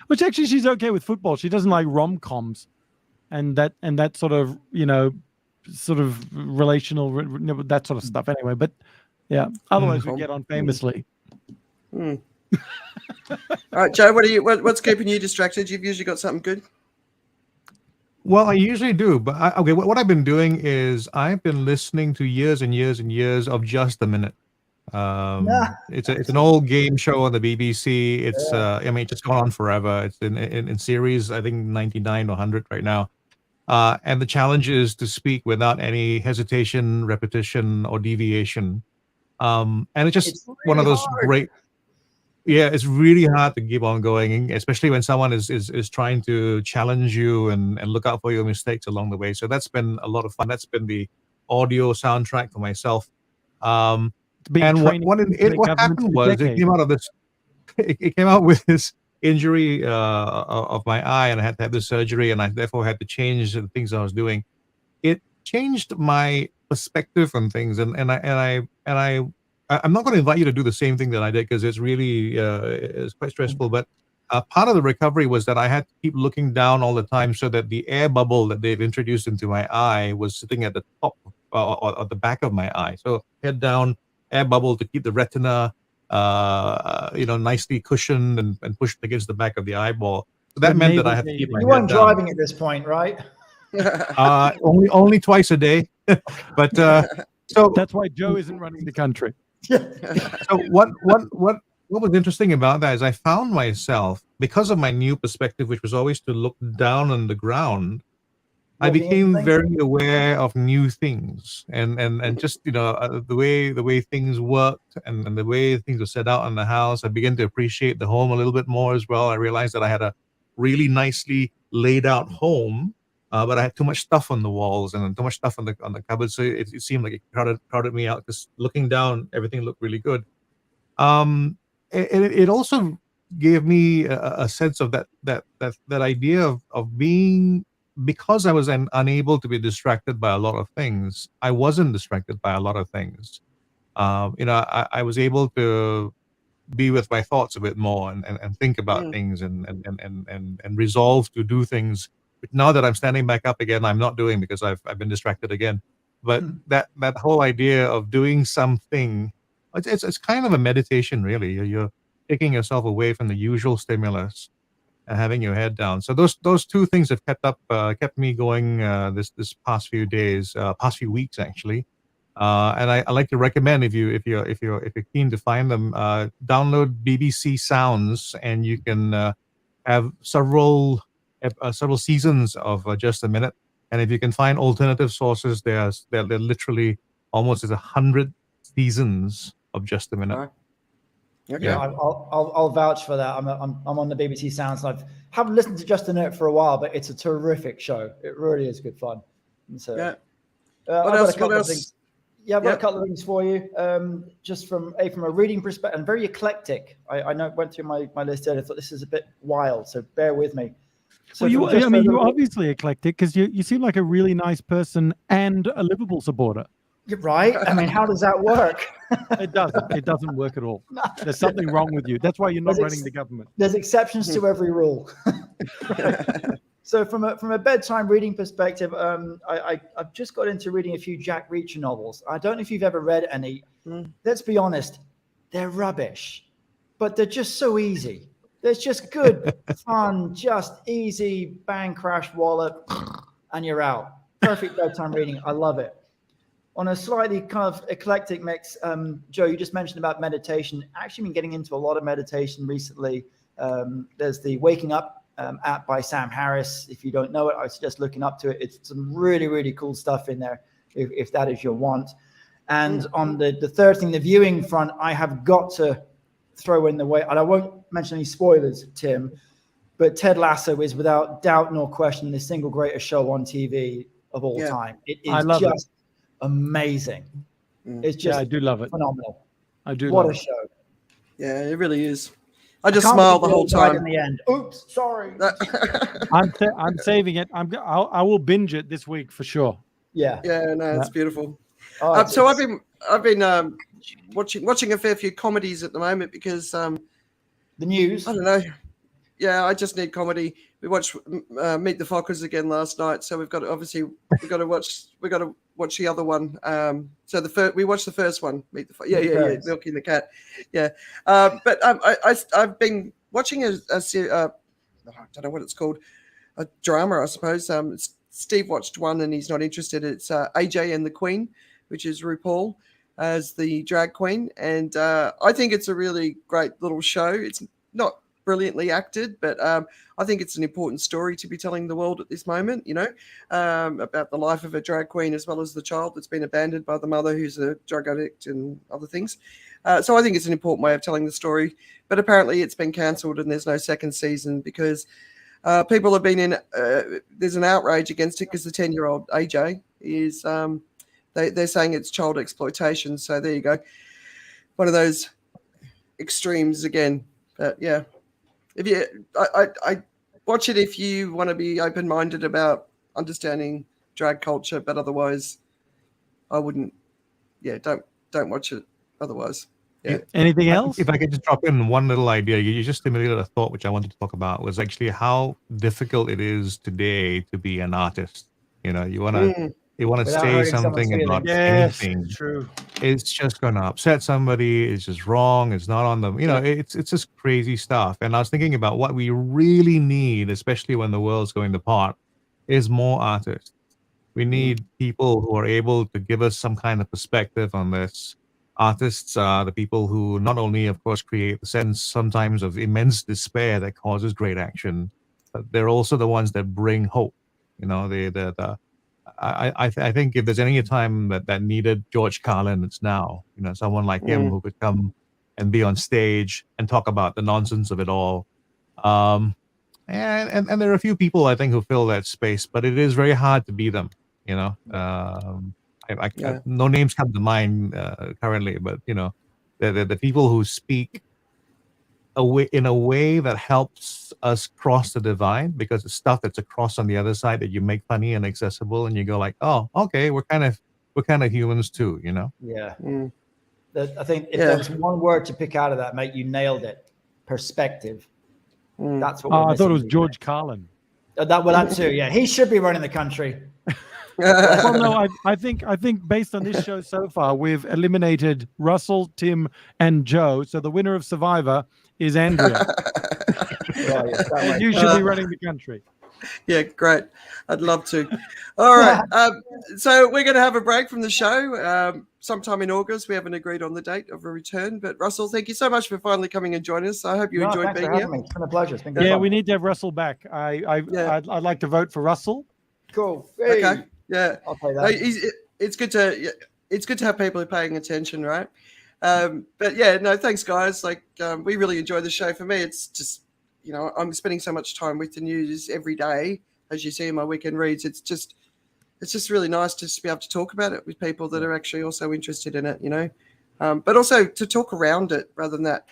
Which actually she's okay with football. She doesn't like rom-coms and that sort of relational, that sort of stuff anyway. But yeah, otherwise we get on famously. All right, Joe, what's keeping you distracted? You've usually got something good. Well, I usually do, but what I've been doing is I've been listening to years and years and years of Just a Minute. It's an old game show on the BBC. It's it's just gone on forever. It's in series, I think 99 or 100 right now. And the challenge is to speak without any hesitation, repetition, or deviation. And it's just really one of those great. Yeah, it's really hard to keep on going, especially when someone is trying to challenge you and look out for your mistakes along the way. So that's been a lot of fun. That's been the audio soundtrack for myself. And what happened was it came out of this. It came out with this injury of my eye, and I had to have this surgery, and I therefore had to change the things I was doing. It changed my perspective on things, and I'm not going to invite you to do the same thing that I did because it's really it's quite stressful. But part of the recovery was that I had to keep looking down all the time so that the air bubble that they've introduced into my eye was sitting at the top or the back of my eye. So head down, air bubble to keep the retina nicely cushioned and pushed against the back of the eyeball. So that meant that I had to keep my head down. You weren't driving at this point, right? Only twice a day. But so that's why Joe isn't running the country. So what was interesting about that is I found myself, because of my new perspective, which was always to look down on the ground, I became very aware of new things and just the way things worked and the way things were set out in the house. I began to appreciate the home a little bit more as well. I realized that I had a really nicely laid out home but I had too much stuff on the walls and too much stuff on the cupboard, so it seemed like it crowded me out. Because looking down, everything looked really good. It also gave me a sense of that idea of being, because I was unable to be distracted by a lot of things. I wasn't distracted by a lot of things. I was able to be with my thoughts a bit more and think about things and resolve to do things. But now that I'm standing back up again, I'm not doing, because I've been distracted again. But that whole idea of doing something, it's kind of a meditation, really. You're taking yourself away from the usual stimulus and having your head down. So those two things have kept me going this past few days, past few weeks actually. And I like to recommend, if you're keen to find them, download BBC Sounds, and you can have several seasons of Just a Minute. And if you can find alternative sources, they're literally almost 100 seasons of Just a Minute. Right. Okay. Yeah, I'll vouch for that. I'm on the BBC Sounds. I haven't listened to Just a Minute for a while, but it's a terrific show. It really is good fun. And so, Yeah. I've got a couple of else? things. Yeah, I've got a couple of things for you. Just from a reading perspective, and very eclectic. I know went through my list earlier. I thought this is a bit wild, so bear with me. So well, you're obviously eclectic, because you seem like a really nice person and a Liverpool supporter. You're right. I mean, how does that work? It doesn't. It doesn't work at all. There's something wrong with you. That's why you're not running the government. There's exceptions to every rule. So from a bedtime reading perspective, I've just got into reading a few Jack Reacher novels. I don't know if you've ever read any. Let's be honest, they're rubbish, but they're just so easy. There's just good, fun, just easy, bang, crash, wallop, and you're out. Perfect bedtime reading. I love it. On a slightly kind of eclectic mix, Joe, you just mentioned about meditation. Actually been getting into a lot of meditation recently. There's the Waking Up app by Sam Harris. If you don't know it, I suggest looking up to it. It's some really, really cool stuff in there, if that is your want. And on the third thing, the viewing front, I have got to throw in the way, and I won't mention any spoilers, Tim, but Ted Lasso is without doubt nor question the single greatest show on TV of all time. It is just amazing. It's just I do love it. Phenomenal. I do. What love a it. show. Yeah, it really is. I just smile the whole time. In the end. Oops, sorry. I'm saving it. I will binge it this week for sure. Yeah. Yeah, no, it's beautiful. Oh, So I've been watching a fair few comedies at the moment, because the news. I don't know. Yeah, I just need comedy. We watched Meet the Fockers again last night, so we've got to watch the other one. So we watched the first one, Meet the Fockers. Milking the Cat. Yeah, but I've been watching a I don't know what it's called, a drama, I suppose. Steve watched one and he's not interested. It's AJ and the Queen, which is RuPaul as the drag queen, and I think it's a really great little show. It's not brilliantly acted, but I think it's an important story to be telling the world at this moment, about the life of a drag queen, as well as the child that's been abandoned by the mother, who's a drug addict and other things. So I think it's an important way of telling the story, but apparently it's been cancelled and there's no second season, because people have been there's an outrage against it, because the 10-year-old AJ is they're saying it's child exploitation. So there you go, one of those extremes again. But yeah, I watch it if you want to be open-minded about understanding drag culture, but otherwise I wouldn't. Yeah, don't watch it otherwise. Yeah. Anything else? If I could just drop in one little idea, you just stimulated a thought which I wanted to talk about, was actually how difficult it is today to be an artist. You want to say something about anything. True. It's just going to upset somebody. It's just wrong. It's not on them. It's just crazy stuff. And I was thinking about what we really need, especially when the world's going apart, is more artists. We need people who are able to give us some kind of perspective on this. Artists are the people who not only, of course, create the sense sometimes of immense despair that causes great action, but they're also the ones that bring hope. I think if there's any time that needed George Carlin, it's now. Someone like him who could come and be on stage and talk about the nonsense of it all. And there are a few people I think who fill that space, but it is very hard to be them. You know, no names come to mind currently, but you know, the people who speak in a way that helps us cross the divide, because it's stuff that's across on the other side that you make funny and accessible, and you go like, oh, okay, we're kind of humans too, you know? Yeah. I think if there was one word to pick out of that, mate, you nailed it. Perspective. That's what we're I thought it was missing. George Carlin. That too. Yeah, he should be running the country. Well, no, I think based on this show so far, we've eliminated Russell, Tim, and Joe. So the winner of Survivor is Andrea. And you should be running the country. Yeah, great. I'd love to. All right. So we're going to have a break from the show. Sometime in August, we haven't agreed on the date of a return. But Russell, thank you so much for finally coming and joining us. I hope you enjoyed being here. It's been a pleasure. It's been good fun. We need to have Russell back. I'd like to vote for Russell. Cool. Hey. Okay. Yeah. I'll play that. It's good to have people paying attention, right? But yeah, no, thanks guys. Like we really enjoy the show. For me, it's just, you know, I'm spending so much time with the news every day, as you see in my weekend reads. It's just really nice to just be able to talk about it with people that are actually also interested in it, you know, but also to talk around it rather than that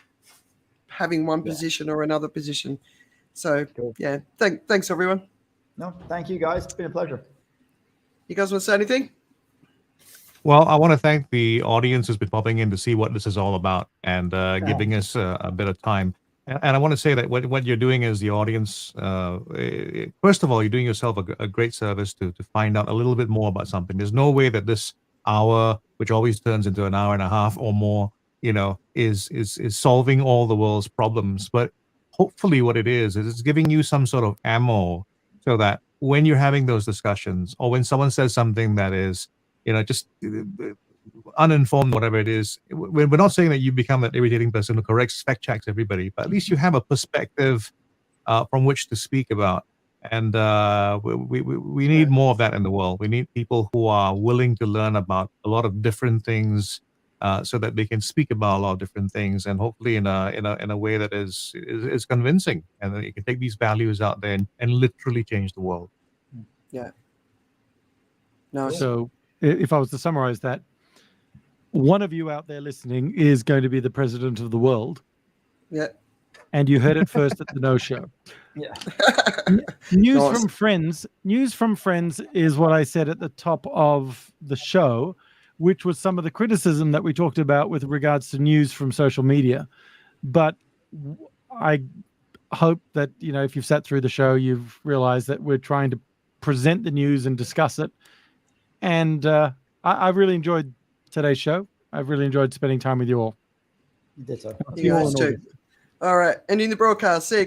having one position or another position. So yeah, thanks everyone. No, thank you guys. It's been a pleasure. You guys want to say anything? Well, I want to thank the audience who's been popping in to see what this is all about and giving us a bit of time. And I want to say that what you're doing as the audience, first of all, you're doing yourself a great service to find out a little bit more about something. There's no way that this hour, which always turns into an hour and a half or more, you know, is solving all the world's problems. But hopefully what it is it's giving you some sort of ammo so that when you're having those discussions or when someone says something that is, you know, just uninformed, whatever it is, we're not saying that you become that irritating person who corrects, fact checks everybody, but at least you have a perspective from which to speak about. And we need more of that in the world. We need people who are willing to learn about a lot of different things so that they can speak about a lot of different things, and hopefully in a way that is convincing, and then you can take these values out there and literally change the world. Yeah. No. So if I was to summarize that, one of you out there listening is going to be the president of the world. Yeah. And you heard it first at the No Show. Yeah. News from friends is what I said at the top of the show, which was some of the criticism that we talked about with regards to news from social media. But I hope that, you know, if you've sat through the show, you've realized that we're trying to present the news and discuss it. And I really enjoyed today's show. I've really enjoyed spending time with you all. You did so. You guys too. All right. Ending the broadcast. See you.